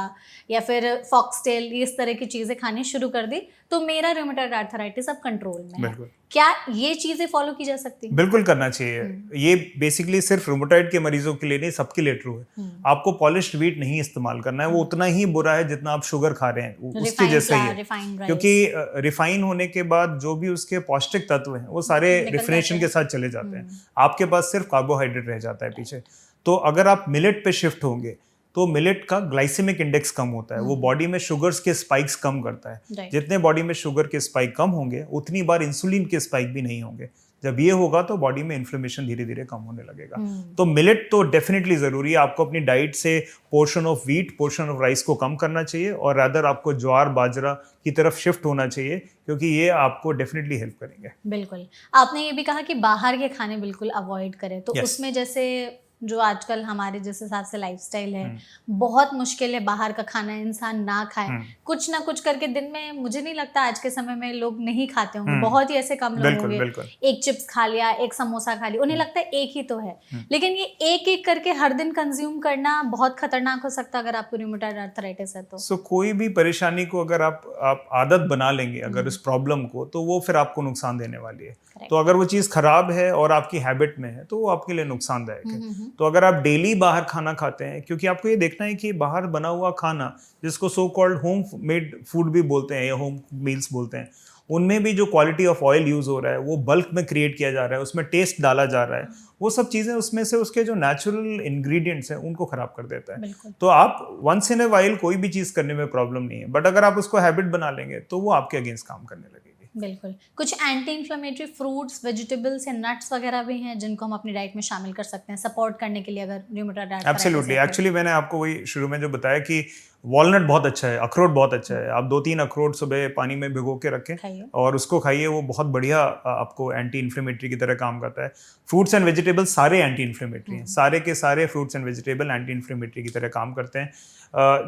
या फिर फॉक्सटेल इस तरह की चीज़ें खानी शुरू कर दी, तो मेरा रूमेटॉइड आर्थराइटिस अब कंट्रोल में है। क्या ये चीज़ें फॉलो की जा सकती हैं? बिल्कुल करना चाहिए। ये बेसिकली सिर्फ रूमेटॉइड के मरीजों के लिए नहीं, सबके लिए ट्रू है। आपको पॉलिश्ड व्हीट नहीं इस्तेमाल करना है, वो उतना ही बुरा है जितना आप शुगर खा रहे हैं, उसके जैसा ही है। क्योंकि रिफाइन होने के बाद जो भी उसके पौष्टिक तत्व हैं वो सारे रिफिनेशन के साथ चले जाते हैं, आपके पास सिर्फ कार्बोहाइड्रेट रह जाता है पीछे। तो अगर आप मिलेट पे शिफ्ट होंगे तो मिलेट का ग्लाइसेमिक इंडेक्स कम होता है, वो बॉडी में शुगर्स के स्पाइक्स कम करता है। जितने बॉडी में शुगर के स्पाइक कम होंगे उतनी बार इंसुलिन के स्पाइक भी नहीं होंगे। जब ये होगा तो बॉडी में इन्फ्लेमेशन धीरे धीरे कम होने लगेगा। तो मिलेट तो डेफिनेटली जरूरी है। आपको अपनी डाइट से portion of wheat, portion of rice को कम करना चाहिए और रादर आपको ज्वार, बाजरा की तरफ शिफ्ट होना चाहिए, क्योंकि ये आपको डेफिनेटली हेल्प करेंगे। बिल्कुल। आपने ये भी कहा कि बाहर के खाने बिल्कुल अवॉइड करें, तो उसमें जैसे जो आजकल हमारे जिस हिसाब से लाइफस्टाइल है, बहुत मुश्किल है बाहर का खाना इंसान ना खाए। कुछ ना कुछ करके दिन में, मुझे नहीं लगता आज के समय में लोग नहीं खाते होंगे, बहुत ही ऐसे कम लोग होंगे, एक चिप्स खा लिया, एक समोसा खा लिया, उन्हें लगता है एक ही तो है। लेकिन ये एक एक करके हर दिन कंज्यूम करना बहुत खतरनाक हो सकता है अगर आपको रूमेटॉइड आर्थराइटिस है तो। कोई भी परेशानी को अगर आप आदत बना लेंगे अगर इस प्रॉब्लम को, तो वो फिर आपको नुकसान देने वाली है। तो अगर वो चीज़ खराब है और आपकी हैबिट में है तो वो आपके लिए नुकसानदायक है। तो अगर आप डेली बाहर खाना खाते हैं, क्योंकि आपको ये देखना है कि बाहर बना हुआ खाना, जिसको so called home made food भी बोलते हैं या होम मील्स बोलते हैं, उनमें भी जो क्वालिटी ऑफ ऑयल यूज हो रहा है वो बल्क में क्रिएट किया जा रहा है, उसमें टेस्ट डाला जा रहा है, वो सब चीज़ें उसमें से उसके जो नेचुरल इंग्रेडिएंट्स हैं उनको खराब कर देता है। तो आप वंस इन ए वाइल कोई भी चीज़ करने में प्रॉब्लम नहीं है, बट अगर आप उसको हैबिट बना लेंगे तो वो आपके अगेंस्ट काम करने लगेगी। बिल्कुल। कुछ एंटी इन्फ्लेमेटरी फ्रूट्स, वेजिटेबल्स या नट्स वगैरह भी हैं जिनको हम अपनी डाइट में शामिल कर सकते हैं सपोर्ट करने के लिए अगर रूमेटॉइड आर्थराइटिस। एब्सोल्युटली। एक्चुअली मैंने आपको वही शुरू में जो बताया कि वॉलनट बहुत अच्छा है, अखरोट बहुत अच्छा है। आप 2-3 अखरोट सुबह पानी में भिगो के रखें खाइए। और उसको खाइए, वो बहुत बढ़िया आपको एंटी इन्फ्लेमेटरी की तरह काम करता है। फ्रूट्स एंड वेजिटेबल्स सारे एंटी इन्फ्लेमेटरी हैं, सारे के सारे fruits and vegetable anti inflammatory की तरह काम करते हैं।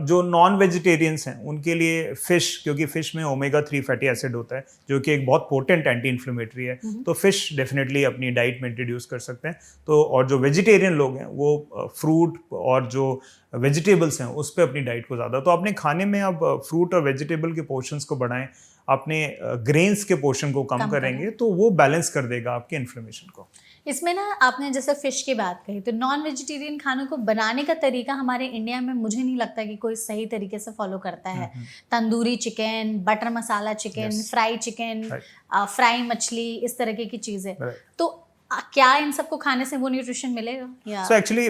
जो नॉन वेजिटेरियंस हैं उनके लिए फ़िश, क्योंकि फ़िश में ओमेगा 3 फैटी एसिड होता है जो कि एक बहुत पोटेंट एंटी इन्फ्लेमेटरी है, तो फ़िश डेफिनेटली अपनी डाइट में इंट्रोड्यूस कर सकते हैं। तो और जो वेजिटेरियन लोग हैं वो फ्रूट और जो वेजिटेबल्स हैं उस पर अपनी डाइट को ज़्यादा, तो अपने खाने में आप फ्रूट और वेजिटेबल के पोर्शंस को बढ़ाएं, अपने ग्रेन्स के पोर्शन को कम करेंगे तो वो बैलेंस कर देगा आपके इन्फ्लेमेशन को। इसमें ना आपने जैसे फिश की बात कही, तो नॉन वेजिटेरियन खानों को बनाने का तरीका हमारे इंडिया में मुझे नहीं लगता कि कोई सही तरीके से फॉलो करता है। तंदूरी चिकन, बटर मसाला चिकन, फ्राई चिकन, फ्राई मछली, इस तरह की चीज़ें, तो क्या इन सबको खाने से वो न्यूट्रिशन मिलेगा या? सो एक्चुअली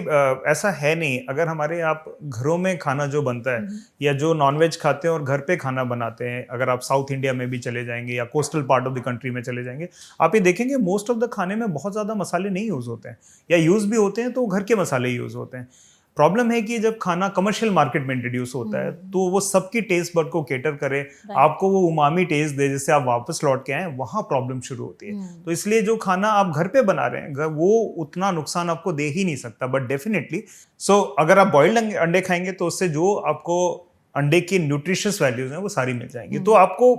ऐसा है नहीं। अगर हमारे आप घरों में खाना जो बनता है या जो नॉनवेज खाते हैं और घर पे खाना बनाते हैं, अगर आप साउथ इंडिया में भी चले जाएंगे या coastal part of the country में चले जाएंगे, आप ये देखेंगे मोस्ट ऑफ द खाने में बहुत ज़्यादा मसाले नहीं यूज़ होते हैं, या यूज़ भी होते हैं तो घर के मसाले यूज़ होते हैं। प्रॉब्लम है कि जब खाना कमर्शियल मार्केट में इंट्रोड्यूस होता है तो वो सबकी टेस्ट बड को केटर करे, आपको वो उमामी टेस्ट दे जिससे आप वापस लौट के आए, वहाँ प्रॉब्लम शुरू होती है। तो इसलिए जो खाना आप घर पे बना रहे हैं वो उतना नुकसान आपको दे ही नहीं सकता, बट डेफिनेटली अगर आप बॉइल्ड अंडे खाएंगे तो उससे जो आपको अंडे की न्यूट्रिशियस वैल्यूज हैं वो सारी मिल जाएंगी। तो आपको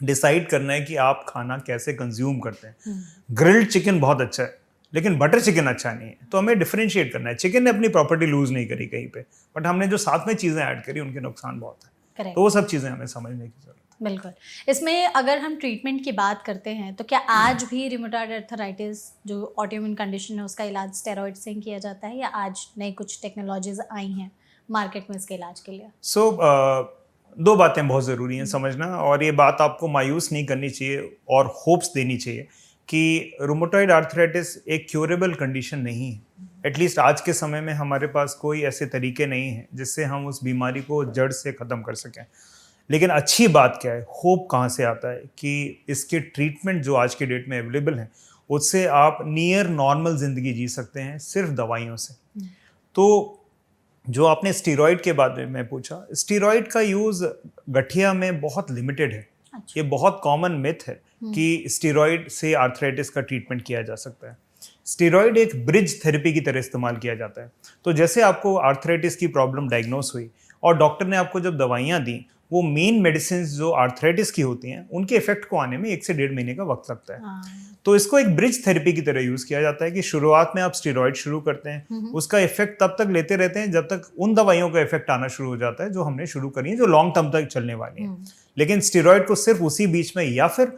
डिसाइड करना है कि आप खाना कैसे कंज्यूम करते हैं। ग्रिल्ड चिकन बहुत अच्छा है लेकिन बटर चिकन अच्छा नहीं है, तो हमें डिफरेंशिएट करना है। चिकन ने अपनी प्रॉपर्टी लूज नहीं करी कहीं पे, बट हमने जो साथ में चीज़ें ऐड करी उनके नुकसान बहुत है। Correct. तो वो सब चीज़ें हमें समझने की जरूरत है। बिल्कुल। इसमें अगर हम ट्रीटमेंट की बात करते हैं तो क्या आज भी रिमेटॉइड आर्थराइटिस जो ऑटोइम्यून कंडीशन है उसका इलाज स्टेरॉइड से ही किया जाता है, या आज नई कुछ टेक्नोलॉजीज आई हैं मार्केट में इसके इलाज के लिए? दो बातें बहुत ज़रूरी हैं समझना, और ये बात आपको मायूस नहीं करनी चाहिए और होप्स देनी चाहिए कि रूमेटॉइड आर्थराइटिस एक क्योरेबल कंडीशन नहीं है। एटलीस्ट आज के समय में हमारे पास कोई ऐसे तरीके नहीं हैं जिससे हम उस बीमारी को जड़ से ख़त्म कर सकें। लेकिन अच्छी बात क्या है, होप कहाँ से आता है कि इसके ट्रीटमेंट जो आज के डेट में अवेलेबल हैं उससे आप नियर नॉर्मल ज़िंदगी जी सकते हैं सिर्फ दवाइयों से। तो जो आपने स्टीरॉयड के बारे में पूछा, स्टीरॉयड का यूज़ गठिया में बहुत लिमिटेड है। ये बहुत कॉमन मिथ है कि स्टीरॉयड से आर्थराइटिस का ट्रीटमेंट किया जा सकता है। स्टीरॉयड एक ब्रिज थेरेपी की तरह इस्तेमाल किया जाता है। तो जैसे आपको आर्थराइटिस की प्रॉब्लम डायग्नोस हुई और डॉक्टर ने आपको जब दवाइयाँ दी, वो मेन मेडिसिन जो आर्थराइटिस की होती हैं उनके इफेक्ट को आने में 1 से 1.5 महीने का वक्त लगता है। तो इसको एक ब्रिज थेरेपी की तरह यूज़ किया जाता है कि शुरुआत में आप स्टीरॉयड शुरू करते हैं, उसका इफेक्ट तब तक लेते रहते हैं जब तक उन दवाइयों का इफेक्ट आना शुरू हो जाता है जो हमने शुरू करी है, जो लॉन्ग टर्म तक चलने वाली है। लेकिन स्टीरॉयड को सिर्फ उसी बीच में, या फिर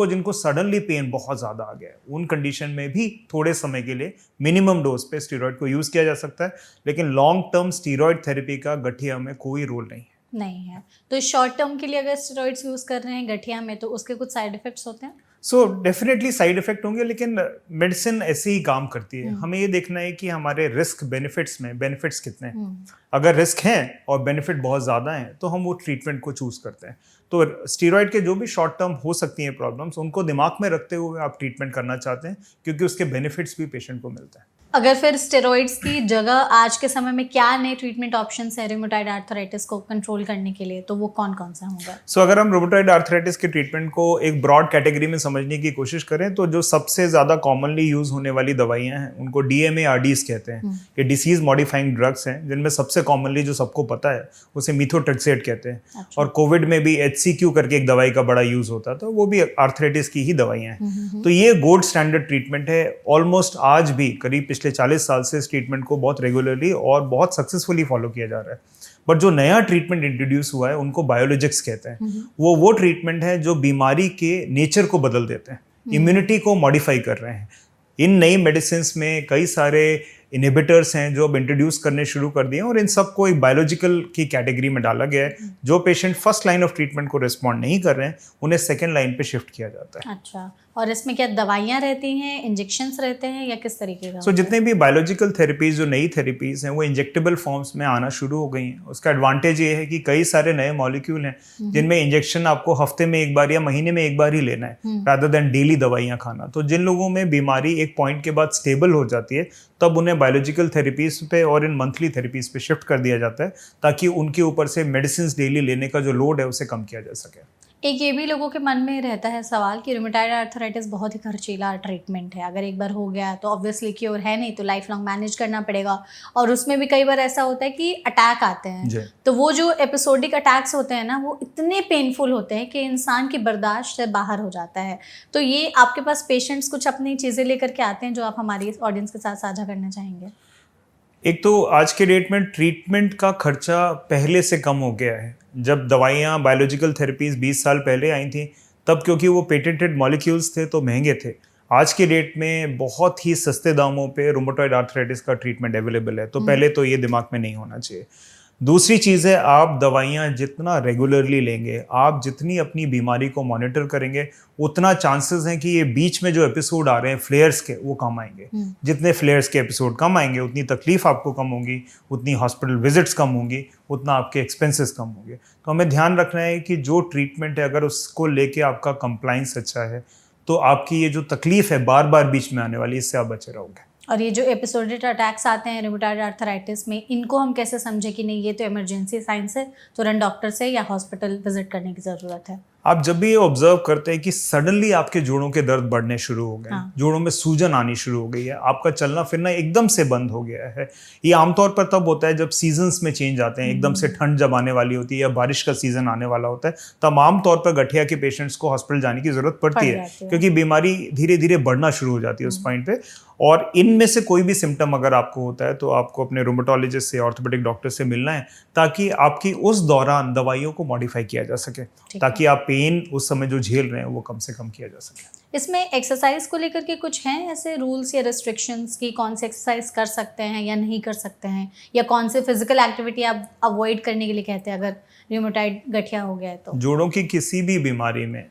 जिनको सडनली पेन बहुत ज़्यादा आ गया है उन कंडीशन में भी थोड़े समय के लिए मिनिमम डोज पे स्टीरॉयड को यूज़ किया जा सकता है। लेकिन लॉन्ग टर्म स्टीरॉयड थेरेपी का गठिया में कोई रोल नहीं है। तो शॉर्ट टर्म के लिए अगर स्टेरॉइड्स यूज़ कर रहे हैं गठिया में तो उसके कुछ साइड इफेक्ट्स होते हैं? डेफिनेटली साइड इफेक्ट होंगे, लेकिन मेडिसिन ऐसे ही काम करती है। हमें ये देखना है कि हमारे रिस्क बेनिफिट्स में बेनिफिट्स कितने हैं। अगर रिस्क हैं और बेनिफिट बहुत ज़्यादा हैं तो हम वो ट्रीटमेंट को चूज़ करते हैं। तो स्टीरॉयड के जो भी शॉर्ट टर्म हो सकती हैं प्रॉब्लम्स, उनको दिमाग में रखते हुए आप ट्रीटमेंट करना चाहते हैं, क्योंकि उसके बेनिफिट्स भी पेशेंट को मिलता है। अगर फिर स्टेरॉइड्स की जगह आज के समय में क्या नए ट्रीटमेंट ऑप्शंस है रूमेटॉइड आर्थराइटिस को कंट्रोल करने के लिए, तो वो कौन कौन सा होगा? अगर हम रूमेटॉइड आर्थराइटिस के ट्रीटमेंट को एक ब्रॉड कैटेगरी में समझने की कोशिश करें तो जो सबसे ज़्यादा कॉमनली यूज़ होने वाली दवाइयाँ हैं उनको DMARDs कहते हैं। ये डिसीज मॉडिफाइंग ड्रग्स हैं, जिनमें सबसे कॉमनली जो सबको पता है उसे मीथोट्रेक्सेट कहते हैं। अच्छा। और कोविड में भी HCQ करके एक दवाई का बड़ा यूज़ होता था, वो भी आर्थराइटिस की ही दवाइयाँ हैं। तो ये गोल्ड स्टैंडर्ड ट्रीटमेंट है। ऑलमोस्ट आज भी करीब पिछले 40 साल से इस ट्रीटमेंट को बहुत रेगुलरली और बहुत सक्सेसफुली फॉलो किया जा रहा है। बट जो नया ट्रीटमेंट इंट्रोड्यूस हुआ है उनको बायोलॉजिक्स कहते हैं। वो ट्रीटमेंट है जो बीमारी के नेचर को बदल देते हैं, इम्यूनिटी को मॉडिफाई कर रहे हैं। इन नई मेडिसिन में कई सारे इनहिबिटर्स हैं जो अब इंट्रोड्यूस करने शुरू कर दिए हैं, और इन सबको एक बायोलॉजिकल की कैटेगरी में डाला गया है। जो patient first line of treatment को रिस्पॉन्ड नहीं कर रहे हैं उन्हें सेकेंड लाइन पे शिफ्ट किया जाता है। अच्छा, और इसमें क्या दवाइयाँ रहती हैं, इंजेक्शंस रहते हैं, या किस तरीके का? जितने भी बायोलॉजिकल थेरेपीज, जो नई थेरेपीज हैं, वो इंजेक्टेबल फॉर्म्स में आना शुरू हो गई हैं। उसका एडवांटेज ये है कि कई सारे नए मॉलिक्यूल हैं जिनमें इंजेक्शन आपको हफ्ते में एक बार या महीने में एक बार ही लेना है, रादर देन डेली दवाइयाँ खाना। तो जिन लोगों में बीमारी एक पॉइंट के बाद स्टेबल हो जाती है तब उन्हें बायोलॉजिकल थेरेपीज पे और इन मंथली थेरेपीज पे शिफ्ट कर दिया जाता है ताकि उनके ऊपर से मेडिसिन डेली लेने का जो लोड है उसे कम किया जा सके। एक ये भी लोगों के मन में रहता है सवाल कि रूमेटॉइड आर्थराइटिस बहुत ही खर्चीला ट्रीटमेंट है, अगर एक बार हो गया तो ऑब्वियसली क्योर है नहीं, तो लाइफ लॉन्ग मैनेज करना पड़ेगा। और उसमें भी कई बार ऐसा होता है कि अटैक आते हैं, तो वो जो एपिसोडिक अटैक्स होते हैं ना, वो इतने पेनफुल होते हैं कि इंसान की बर्दाश्त से बाहर हो जाता है। तो ये आपके पास पेशेंट्स कुछ अपनी चीज़ें लेकर के आते हैं जो आप हमारी ऑडियंस के साथ साझा करना चाहेंगे? एक तो आज के डेट में ट्रीटमेंट का खर्चा पहले से कम हो गया है। जब दवाइयाँ बायोलॉजिकल थेरेपीज 20 साल पहले आई थी तब क्योंकि वो पेटेंटेड मॉलिक्यूल्स थे तो महंगे थे। आज के डेट में बहुत ही सस्ते दामों पे रूमेटॉइड आर्थराइटिस का ट्रीटमेंट अवेलेबल है, तो पहले तो ये दिमाग में नहीं होना चाहिए। दूसरी चीज़ है, आप दवाइयाँ जितना रेगुलरली लेंगे, आप जितनी अपनी बीमारी को मॉनिटर करेंगे, उतना चांसेस हैं कि ये बीच में जो एपिसोड आ रहे हैं फ्लेयर्स के, वो कम आएंगे। जितने फ्लेयर्स के एपिसोड कम आएंगे उतनी तकलीफ आपको कम होगी, उतनी हॉस्पिटल विजिट्स कम होंगी, उतना आपके एक्सपेंसेस कम होंगे। तो हमें ध्यान रखना है कि जो ट्रीटमेंट है अगर उसको लेके आपका कंप्लाइंस अच्छा है तो आपकी ये जो तकलीफ है बार बार बीच में आने वाली, इससे आप बचे रहोगे। और ये जो एपिसोडिक अटैक्स आते हैं रूमेटॉइड आर्थराइटिस में, इनको हम कैसे समझें कि नहीं ये तो इमरजेंसी साइंस है, तुरंत डॉक्टर से या हॉस्पिटल विजिट करने की ज़रूरत है? आप जब भी ये ऑब्जर्व करते हैं कि सडनली आपके जोड़ों के दर्द बढ़ने शुरू हो गए, जोड़ों में सूजन आनी शुरू हो गई है, आपका चलना फिरना एकदम से बंद हो गया है, ये आमतौर पर तब होता है जब सीजन्स में चेंज आते हैं। एकदम से ठंड जब आने वाली होती है या बारिश का सीजन आने वाला होता है, तब आमतौर पर गठिया के पेशेंट्स को हॉस्पिटल जाने की जरूरत पड़ती है क्योंकि बीमारी धीरे धीरे बढ़ना शुरू हो जाती है उस पॉइंट पे। और इनमें से कोई भी सिम्टम अगर आपको होता है तो आपको अपने रूमेटोलॉजिस्ट से, ऑर्थोपेडिक डॉक्टर से मिलना है ताकि आपकी उस दौरान दवाइयों को मॉडिफाई किया जा सके, ताकि आप पेन उस समय जो झेल रहे हैं वो कम से कम किया जा सके। इसमें एक्सरसाइज को लेकर के कुछ हैं ऐसे रूल्स या रिस्ट्रिक्शंस कि कौन से एक्सरसाइज कर सकते हैं या नहीं कर सकते हैं, या कौन से फिजिकल एक्टिविटी आप अवॉइड करने के लिए कहते हैं अगर रूमेटॉइड गठिया हो गया है तो? जोड़ों की किसी भी बीमारी में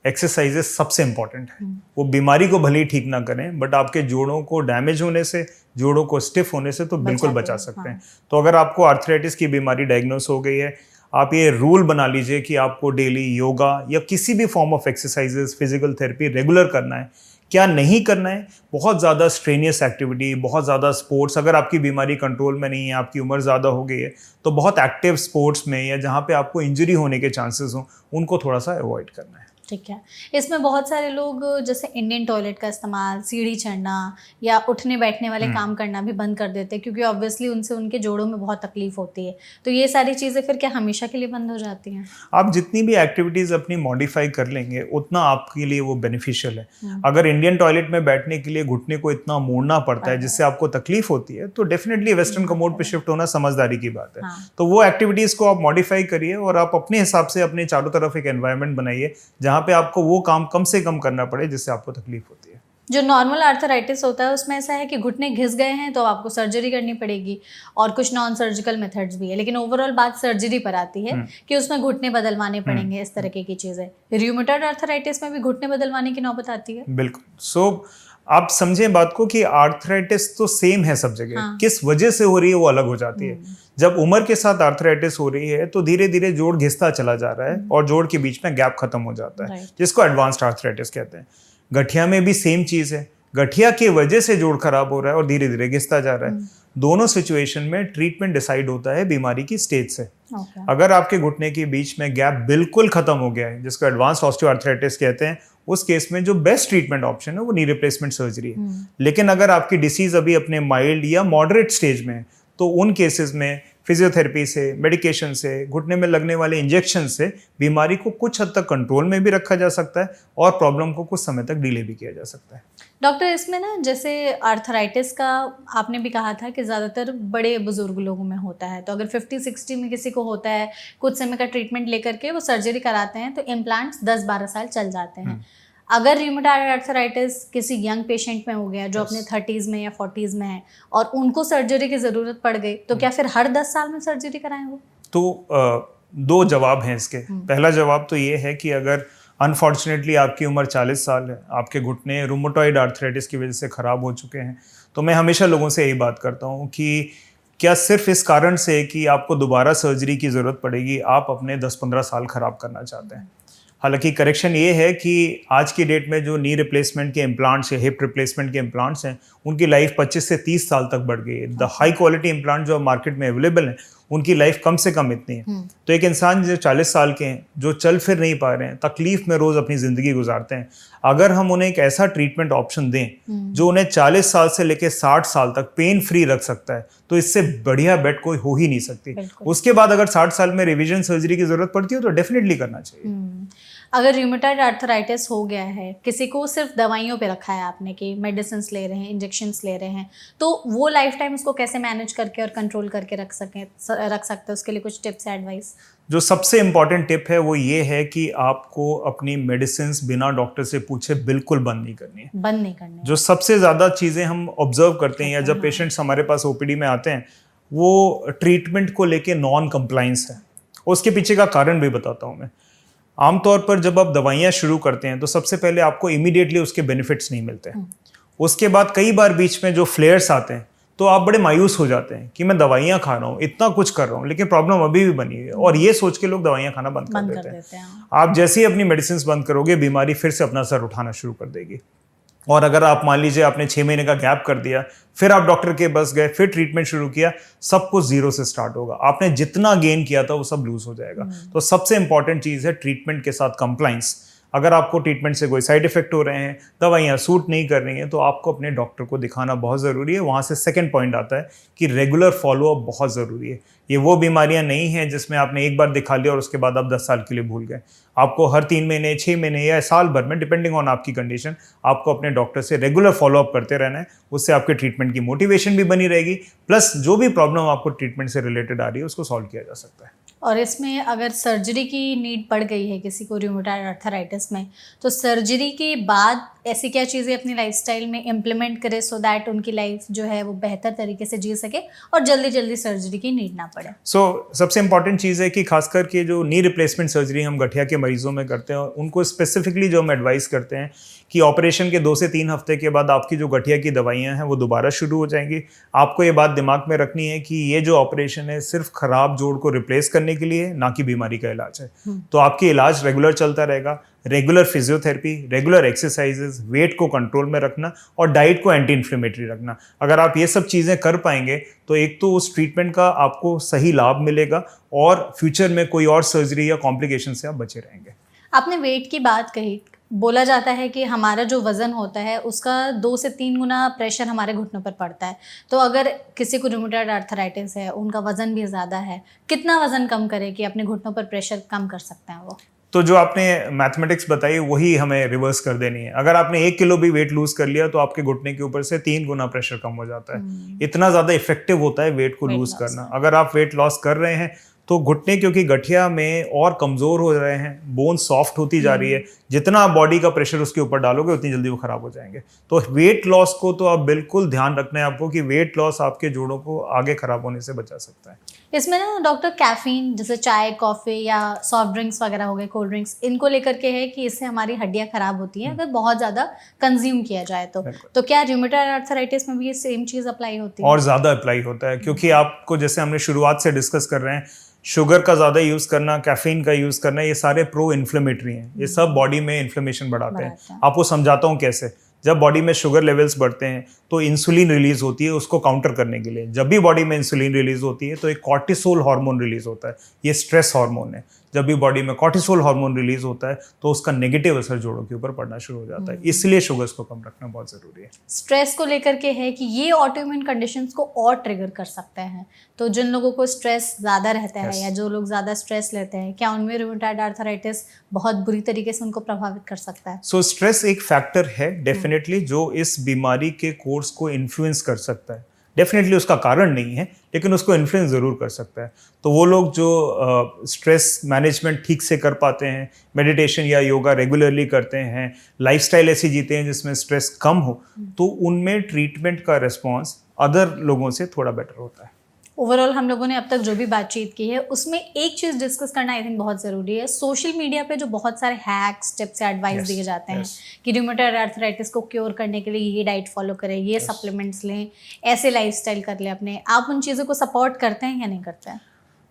एक्सरसाइजेस सबसे इंपॉर्टेंट है। वो बीमारी को भले ही ठीक ना करें बट आपके जोड़ों को डैमेज होने से, जोड़ों को स्टिफ होने से तो बिल्कुल बचा सकते हैं। तो अगर आपको आर्थराइटिस की बीमारी डायग्नोस हो गई है, आप ये रूल बना लीजिए कि आपको डेली योगा या किसी भी form of exercises, physical therapy regular करना है। क्या नहीं करना है? बहुत ज़्यादा स्ट्रेनियस एक्टिविटी, बहुत ज़्यादा स्पोर्ट्स। अगर आपकी बीमारी कंट्रोल में नहीं है, आपकी उम्र ज़्यादा हो गई है, तो बहुत एक्टिव स्पोर्ट्स में या जहाँ पे आपको इंजरी होने के चांसेस हों, उनको थोड़ा सा अवॉइड करना है। ठीक है। इसमें बहुत सारे लोग जैसे इंडियन टॉयलेट का इस्तेमाल, सीढ़ी चढ़ना या उठने बैठने वाले काम करना भी बंद कर देते हैं क्योंकि ऑब्वियसली उनसे उनके जोड़ों में बहुत तकलीफ होती है। तो ये सारी चीज़ें फिर क्या हमेशा के लिए बंद हो जाती हैं? आप जितनी भी एक्टिविटीज़ अपनी मॉडिफाई कर लेंगे उतना आपके लिए वो बेनिफिशियल है। अगर इंडियन टॉयलेट में बैठने के लिए घुटने को इतना मोड़ना पड़ता है जिससे आपको तकलीफ होती है, तो डेफिनेटली वेस्टर्न कमोड पे शिफ्ट होना समझदारी की बात है। तो वो एक्टिविटीज़ को आप मॉडिफाई करिए और आप अपने हिसाब से अपने चारों तरफ एक एनवायरनमेंट बनाइए जहाँ पे आपको वो काम कम से कम करना पड़े जिससे आपको तकलीफ होती है। जो नॉर्मल आर्थराइटिस होता है उसमें ऐसा है कि घुटने घिस गए हैं तो आपको सर्जरी करनी पड़ेगी और कुछ नॉन सर्जिकल मेथड्स भी है, लेकिन ओवरऑल बात सर्जरी पर आती है कि उसमें घुटने बदलवाने पड़ेंगे, इस तरह की चीज़ें। रूमेटॉइड आर्थराइटिस में भी घुटने बदलवाने की नौबत आती है? बिल्कुल। सो आप समझें बात को कि आर्थराइटिस तो सेम है सब जगह, किस वजह से हो रही है वो अलग हो जाती है। जब उम्र के साथ आर्थराइटिस हो रही है तो धीरे धीरे जोड़ घिसता चला जा रहा है और जोड़ के बीच में गैप खत्म हो जाता है, जिसको एडवांस्ड आर्थराइटिस कहते हैं। गठिया में भी सेम चीज़ है, गठिया की वजह से जोड़ खराब हो रहा है और धीरे धीरे घिसता जा रहा है। दोनों सिचुएशन में ट्रीटमेंट डिसाइड होता है बीमारी की स्टेज से। अगर आपके घुटने के बीच में गैप बिल्कुल खत्म हो गया है, जिसको एडवांस्ड ऑस्टियोआर्थराइटिस कहते हैं, उस केस में जो बेस्ट ट्रीटमेंट ऑप्शन है वो नी रिप्लेसमेंट सर्जरी है। लेकिन अगर आपकी डिसीज अभी अपने माइल्ड या मॉडरेट स्टेज में है तो उन केसेस में फिजियोथेरेपी से, मेडिकेशन से, घुटने में लगने वाले इंजेक्शन से बीमारी को कुछ हद तक कंट्रोल में भी रखा जा सकता है और प्रॉब्लम को कुछ समय तक डिले भी किया जा सकता है। डॉक्टर, इसमें ना जैसे आर्थराइटिस का आपने भी कहा था कि ज़्यादातर बड़े बुजुर्ग लोगों में होता है, तो अगर 50-60 में किसी को होता है, कुछ समय का ट्रीटमेंट लेकर के वो सर्जरी कराते हैं तो इम्प्लांट्स 10-12 साल चल जाते हैं। अगर रूमेटॉइड आर्थराइटिस किसी यंग पेशेंट में हो गया जो अपने 30s में या 40s में है और उनको सर्जरी की ज़रूरत पड़ गई, तो क्या फिर हर 10 साल में सर्जरी कराएं वो? तो दो जवाब हैं इसके। पहला जवाब तो ये है कि अगर अनफॉर्चुनेटली आपकी उम्र 40 साल है, आपके घुटने रूमेटॉइड आर्थराइटिस की वजह से ख़राब हो चुके हैं, तो मैं हमेशा लोगों से यही बात करता हूँ कि क्या सिर्फ इस कारण से कि आपको दोबारा सर्जरी की ज़रूरत पड़ेगी आप अपने 10-15 साल ख़राब करना चाहते हैं? हालांकि करेक्शन ये है कि आज की डेट में जो नी रिप्लेसमेंट के इम्प्लांट्स या हिप रिप्लेसमेंट के इम्प्लांट्स हैं उनकी लाइफ 25 से 30 साल तक बढ़ गई है। द हाई क्वालिटी इम्प्लांट जो मार्केट में अवेलेबल हैं उनकी लाइफ कम से कम इतनी है। तो एक इंसान जो 40 साल के हैं, जो चल फिर नहीं पा रहे हैं, तकलीफ में रोज अपनी जिंदगी गुजारते हैं, अगर हम उन्हें एक ऐसा ट्रीटमेंट ऑप्शन दें जो उन्हें 40 साल से लेकर 60 साल तक पेन फ्री रख सकता है, तो इससे बढ़िया बेट कोई हो ही नहीं सकती। उसके बाद अगर 60 साल में रिवीजन सर्जरी की जरूरत पड़ती है तो डेफिनेटली करना चाहिए। अगर रूमेटॉइड आर्थराइटिस हो गया है, किसी को सिर्फ दवाइयों पे रखा है आपने कि मेडिसिन ले रहे हैं, इंजेक्शंस ले रहे हैं, तो वो लाइफ टाइम उसको कैसे मैनेज करके और कंट्रोल करके रख सकते हैं, उसके लिए कुछ टिप्स एडवाइस? जो सबसे इम्पॉर्टेंट टिप है वो ये है कि आपको अपनी मेडिसिन बिना डॉक्टर से पूछे बिल्कुल बंद नहीं करनी है। जो सबसे ज़्यादा चीज़ें हम ऑब्जर्व करते हैं या जब पेशेंट्स हमारे पास ओपीडी में आते हैं, वो ट्रीटमेंट को लेके नॉन कंप्लाइंस है। उसके पीछे का कारण भी बताता हूँ मैं। आमतौर पर जब आप दवाइयाँ शुरू करते हैं तो सबसे पहले आपको इमीडिएटली उसके बेनिफिट्स नहीं मिलते। उसके बाद कई बार बीच में जो फ्लेयर्स आते हैं तो आप बड़े मायूस हो जाते हैं कि मैं दवाइयाँ खा रहा हूँ, इतना कुछ कर रहा हूँ, लेकिन प्रॉब्लम अभी भी बनी हुई है, और ये सोच के लोग दवाइयाँ खाना बंद कर देते हैं। आप जैसे ही अपनी मेडिसिन बंद करोगे, बीमारी फिर से अपना सर उठाना शुरू कर देगी। और अगर आप मान लीजिए आपने 6 महीने का गैप कर दिया, फिर आप डॉक्टर के पास गए, फिर ट्रीटमेंट शुरू किया, सब कुछ जीरो से स्टार्ट होगा। आपने जितना गेन किया था वो सब लूज हो जाएगा। तो सबसे इंपॉर्टेंट चीज़ है ट्रीटमेंट के साथ कंप्लाइंस। अगर आपको ट्रीटमेंट से कोई साइड इफेक्ट हो रहे हैं, दवाइयाँ सूट नहीं कर रही हैं, तो आपको अपने डॉक्टर को दिखाना बहुत ज़रूरी है। वहाँ से सेकंड पॉइंट आता है कि रेगुलर फॉलोअप बहुत ज़रूरी है। ये वो बीमारियाँ नहीं हैं जिसमें आपने एक बार दिखा लिया और उसके बाद आप 10 साल के लिए भूल गए। आपको हर 3 महीने, 6 महीने या साल भर में, डिपेंडिंग ऑन आपकी कंडीशन, आपको अपने डॉक्टर से रेगुलर फॉलोअप करते रहना है। उससे आपके ट्रीटमेंट की मोटिवेशन भी बनी रहेगी, प्लस जो भी प्रॉब्लम आपको ट्रीटमेंट से रिलेटेड आ रही है उसको सॉल्व किया जा सकता है। और इसमें अगर सर्जरी की नीड पड़ गई है किसी को रूमेटॉइड आर्थराइटिस में, तो सर्जरी के बाद ऐसी क्या चीज़ें अपनी लाइफस्टाइल में इम्प्लीमेंट करें सो दैट उनकी लाइफ जो है वो बेहतर तरीके से जी सके और जल्दी जल्दी सर्जरी की नीड ना पड़े? सबसे इंपॉर्टेंट चीज़ है कि खासकर के जो नी रिप्लेसमेंट सर्जरी हम गठिया के मरीजों में करते हैं, उनको स्पेसिफिकली जो हम एडवाइस करते हैं कि ऑपरेशन के 2 से 3 हफ्ते के बाद आपकी जो गठिया की दवाइयाँ हैं वो दोबारा शुरू हो जाएंगी। आपको ये बात दिमाग में रखनी है कि ये जो ऑपरेशन है सिर्फ खराब जोड़ को रिप्लेस करने के लिए, ना कि बीमारी का इलाज है। तो आपकी इलाज रेगुलर चलता रहेगा। Regular physiotherapy, regular exercises, weight को कंट्रोल में रखना और डाइट को एंटी इन्फ्लेमेटरी रखना। अगर आप ये सब चीज़ें कर पाएंगे तो एक तो उस ट्रीटमेंट का आपको सही लाभ मिलेगा और फ्यूचर में कोई और सर्जरी या कॉम्प्लिकेशन से आप बचे रहेंगे। आपने वेट की बात कही। बोला जाता है कि हमारा जो वज़न होता है उसका 2 से 3 गुना प्रेशर हमारे घुटनों पर पड़ता है। तो अगर किसी को रूमेटॉइड आर्थराइटिस है, उनका वज़न भी ज़्यादा है, कितना वज़न कम करे कि अपने घुटनों पर प्रेशर कम कर सकते हैं वो? तो जो आपने मैथमेटिक्स बताई वही हमें रिवर्स कर देनी है। अगर आपने 1 किलो भी वेट लूज कर लिया तो आपके घुटने के ऊपर से 3 गुना प्रेशर कम हो जाता है। इतना ज़्यादा इफेक्टिव होता है वेट को लूज करना। अगर आप वेट लॉस कर रहे हैं तो घुटने, क्योंकि गठिया में और कमज़ोर हो रहे हैं, बोन सॉफ्ट होती जा रही है, जितना आप बॉडी का प्रेशर उसके ऊपर डालोगे उतनी जल्दी वो ख़राब हो जाएंगे। तो वेट लॉस को तो आप बिल्कुल ध्यान रखना है आपको कि वेट लॉस आपके जोड़ों को आगे ख़राब होने से बचा सकता है। इसमें ना डॉक्टर कैफीन, जैसे चाय, कॉफ़ी या सॉफ्ट ड्रिंक्स वगैरह हो गए, कोल्ड ड्रिंक्स, इनको लेकर के है कि इससे हमारी हड्डियाँ ख़राब होती हैं अगर बहुत ज़्यादा कंज्यूम किया जाए तो क्या रूमेटॉइड आर्थराइटिस में भी ये सेम चीज़ अप्लाई होती है? और ज़्यादा अप्लाई होता है, क्योंकि आपको, जैसे हमने शुरुआत से डिस्कस कर रहे हैं, शुगर का ज़्यादा यूज़ करना, कैफीन का यूज़ करना, ये सारे प्रो इन्फ्लेमेटरी हैं। ये सब बॉडी में इन्फ्लेमेशन बढ़ाते हैं। आपको समझाता हूँ कैसे। जब बॉडी में शुगर लेवल्स बढ़ते हैं तो इंसुलिन रिलीज होती है उसको काउंटर करने के लिए। जब भी बॉडी में इंसुलिन रिलीज होती है तो एक कॉर्टिसोल हार्मोन रिलीज होता है। ये स्ट्रेस हार्मोन है। जब भी बॉडी में कॉर्टिसोल हार्मोन रिलीज होता है तो उसका नेगेटिव असर जोड़ों के ऊपर पड़ना शुरू हो जाता है। इसलिए शुगर्स को कम रखना बहुत ज़रूरी है। स्ट्रेस को लेकर के है कि ये ऑटोइम्यून कंडीशंस को और ट्रिगर कर सकते हैं। तो जिन लोगों को स्ट्रेस ज़्यादा रहता है या जो लोग ज़्यादा स्ट्रेस लेते हैं, क्या उनमें रूमेटॉइड आर्थराइटिस बहुत बुरी तरीके से उनको प्रभावित कर सकता है? स्ट्रेस एक फैक्टर है डेफिनेटली जो इस बीमारी के कोर्स को इन्फ्लुएंस कर सकता है। डेफिनेटली उसका कारण नहीं है, लेकिन उसको इन्फ्लुएंस ज़रूर कर सकता है। तो वो लोग जो स्ट्रेस मैनेजमेंट ठीक से कर पाते हैं, मेडिटेशन या योगा रेगुलरली करते हैं, लाइफस्टाइल ऐसी जीते हैं जिसमें स्ट्रेस कम हो, तो उनमें ट्रीटमेंट का रिस्पॉन्स अदर लोगों से थोड़ा बेटर होता है। ओवरऑल हम लोगों ने अब तक जो भी बातचीत की है उसमें एक चीज़ डिस्कस करना आई थिंक बहुत ज़रूरी है। सोशल मीडिया पे जो बहुत सारे हैक्स, टिप्स या एडवाइस दिए जाते हैं कि रूमेटॉइड आर्थराइटिस को क्योर करने के लिए ये डाइट फॉलो करें, ये सप्लीमेंट्स लें, ऐसे लाइफस्टाइल कर लें अपने, आप उन चीज़ों को सपोर्ट करते हैं या नहीं करते हैं?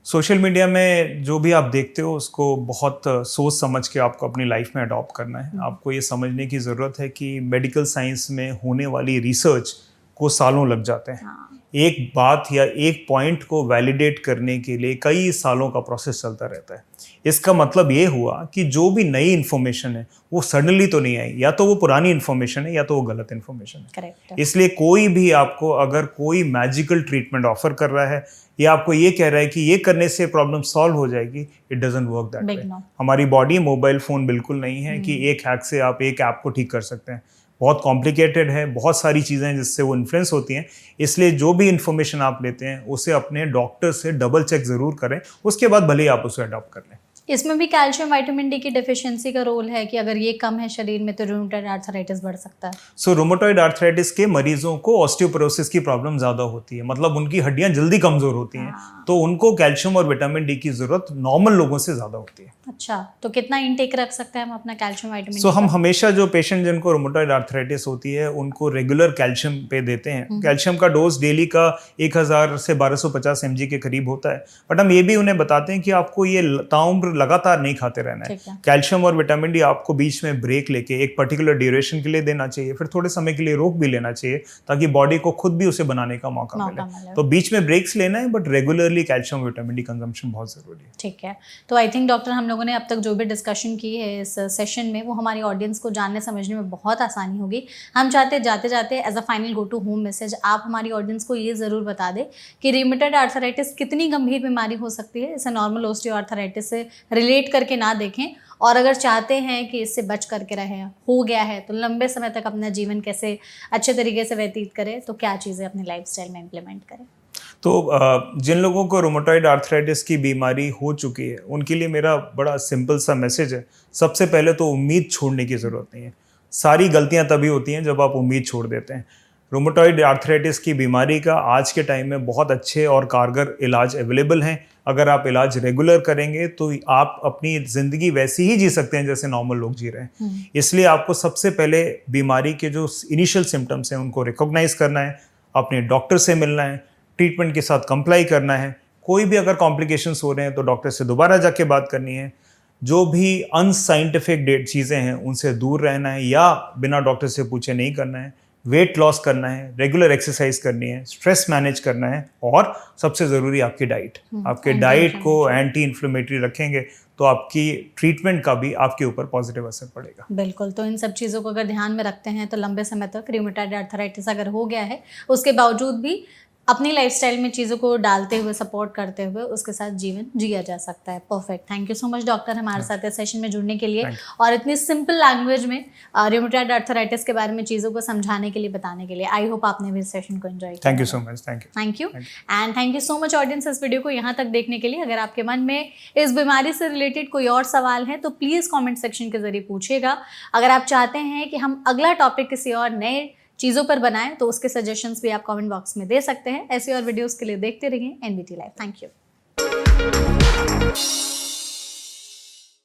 सोशल मीडिया में जो भी आप देखते हो उसको बहुत सोच समझ के आपको अपनी लाइफ में अडॉप्ट करना है। आपको ये समझने की ज़रूरत है कि मेडिकल साइंस में होने वाली रिसर्च को सालों लग जाते हैं। एक बात या एक पॉइंट को वैलिडेट करने के लिए कई सालों का प्रोसेस चलता रहता है। इसका मतलब ये हुआ कि जो भी नई इन्फॉर्मेशन है वो सडनली तो नहीं आई, या तो वो पुरानी इन्फॉर्मेशन है या तो वो गलत इन्फॉर्मेशन है। करेक्ट। इसलिए कोई भी आपको अगर कोई मैजिकल ट्रीटमेंट ऑफर कर रहा है या आपको ये कह रहा है कि ये करने से प्रॉब्लम सॉल्व हो जाएगी, it doesn't work that way. हमारी बॉडी मोबाइल फ़ोन बिल्कुल नहीं है कि एक हैक से आप एक ऐप को ठीक कर सकते हैं। बहुत कॉम्प्लिकेटेड है, बहुत सारी चीज़ें हैं जिससे वो इन्फ्लुएंस होती हैं। इसलिए जो भी इन्फॉर्मेशन आप लेते हैं उसे अपने डॉक्टर से डबल चेक ज़रूर करें, उसके बाद भले ही आप उसे अडॉप्ट कर लें। इसमें भी कैल्शियम विटामिन डी की डेफिशिएंसी का रोल है कि अगर ये कम है शरीर में तो रूमेटॉइड आर्थराइटिस बढ़ सकता है। सो रूमेटॉइड आर्थराइटिस के मरीजों को ऑस्टियोपोरोसिस की प्रॉब्लम ज़्यादा होती है, मतलब उनकी हड्डियां जल्दी कमज़ोर होती हैं। तो उनको कैल्शियम और विटामिन डी की ज़रूरत नॉर्मल लोगों से ज़्यादा होती है। अच्छा, तो कितना इनटेक रख सकते हैं हम अपना कैल्शियम विटामिन? सो हम हमेशा जो पेशेंट जिनको रूमेटॉइड आर्थराइटिस होती है उनको रेगुलर कैल्शियम पे देते हैं। कैल्शियम का डोज डेली का 1000 से 1250 mg के करीब होता है। बट हम ये भी उन्हें बताते हैं कि आपको ये ताउम्र लगातार नहीं खाते रहना है। कैल्शियम और विटामिन डी आपको बीच में ब्रेक लेके एक पर्टिकुलर ड्यूरेशन के लिए देना चाहिए, फिर थोड़े समय के लिए रोक भी लेना चाहिए ताकि बॉडी को खुद भी उसे बनाने का मौका मिले। तो बीच में ब्रेक्स लेना है, but regularly calcium vitamin D consumption बहुत जरूरी है। ठीक है, तो आई थिंक डॉक्टर हम लोगों ने अब तक जो भी डिस्कशन की है इस सेशन में वो हमारी ऑडियंस को जानने समझने में बहुत आसानी होगी। हम चाहते हैं जाते जाते as a final go to home message आप हमारी ऑडियंस को ये ज़रूर बता दें कि रूमेटॉइड आर्थराइटिस कितनी गंभीर बीमारी हो सकती है, इसे नॉर्मल ऑस्टियोआर्थराइटिस से रिलेट करके ना देखें, और अगर चाहते हैं कि इससे बच करके रहें, हो गया है तो लंबे समय तक अपना जीवन कैसे अच्छे तरीके से व्यतीत करें, तो क्या चीज़ें अपनी लाइफस्टाइल में इम्प्लीमेंट करें। तो जिन लोगों को रूमेटॉइड आर्थराइटिस की बीमारी हो चुकी है उनके लिए मेरा बड़ा सिंपल सा मैसेज है। सबसे पहले तो उम्मीद छोड़ने की ज़रूरत नहीं है। सारी गलतियां तभी होती हैं जब आप उम्मीद छोड़ देते हैं। रूमेटॉइड आर्थराइटिस की बीमारी का आज के टाइम में बहुत अच्छे और कारगर इलाज अवेलेबल हैं। अगर आप इलाज रेगुलर करेंगे तो आप अपनी ज़िंदगी वैसी ही जी सकते हैं जैसे नॉर्मल लोग जी रहे हैं। इसलिए आपको सबसे पहले बीमारी के जो इनिशियल सिम्टम्स हैं उनको रिकॉग्नाइज करना है, अपने डॉक्टर से मिलना है, ट्रीटमेंट के साथ कंप्लाई करना है। कोई भी अगर कॉम्प्लिकेशंस हो रहे हैं तो डॉक्टर से दोबारा जाके बात करनी है। जो भी अनसाइंटिफिक चीज़ें हैं उनसे दूर रहना है या बिना डॉक्टर से पूछे नहीं करना है। वेट लॉस करना है, रेगुलर एक्सरसाइज करनी है, स्ट्रेस मैनेज करना है, और सबसे ज़रूरी आपकी डाइट। आपके डाइट को एंटी इन्फ्लेमेटरी रखेंगे तो आपकी ट्रीटमेंट का भी आपके ऊपर पॉजिटिव असर पड़ेगा। बिल्कुल, तो इन सब चीज़ों को अगर ध्यान में रखते हैं तो लंबे समय तक रूमेटॉइड आर्थराइटिस अगर हो गया है उसके बावजूद भी अपनी लाइफस्टाइल में चीज़ों को डालते हुए, सपोर्ट करते हुए उसके साथ जीवन जिया जा सकता है। Perfect, thank you so much doctor हमारे साथ इस सेशन में जुड़ने के लिए और इतनी सिंपल लैंग्वेज में रूमेटॉइड आर्थराइटिस के बारे में चीज़ों को समझाने के लिए, बताने के लिए। आई होप आपने भी इस सेशन को एंजॉय किया। Thank you so much. Thank you and thank you so much audience इस वीडियो को यहाँ तक देखने के लिए। अगर आपके मन में इस बीमारी से रिलेटेड कोई और सवाल है तो प्लीज़ कॉमेंट सेक्शन के जरिए पूछिएगा। अगर आप चाहते हैं कि हम अगला टॉपिक किसी और नए चीज़ों पर बनाएं तो उसके सजेशंस भी आप कमेंट बॉक्स में दे सकते हैं। ऐसी और वीडियोस के लिए देखते रहिए NBT लाइव। Thank you.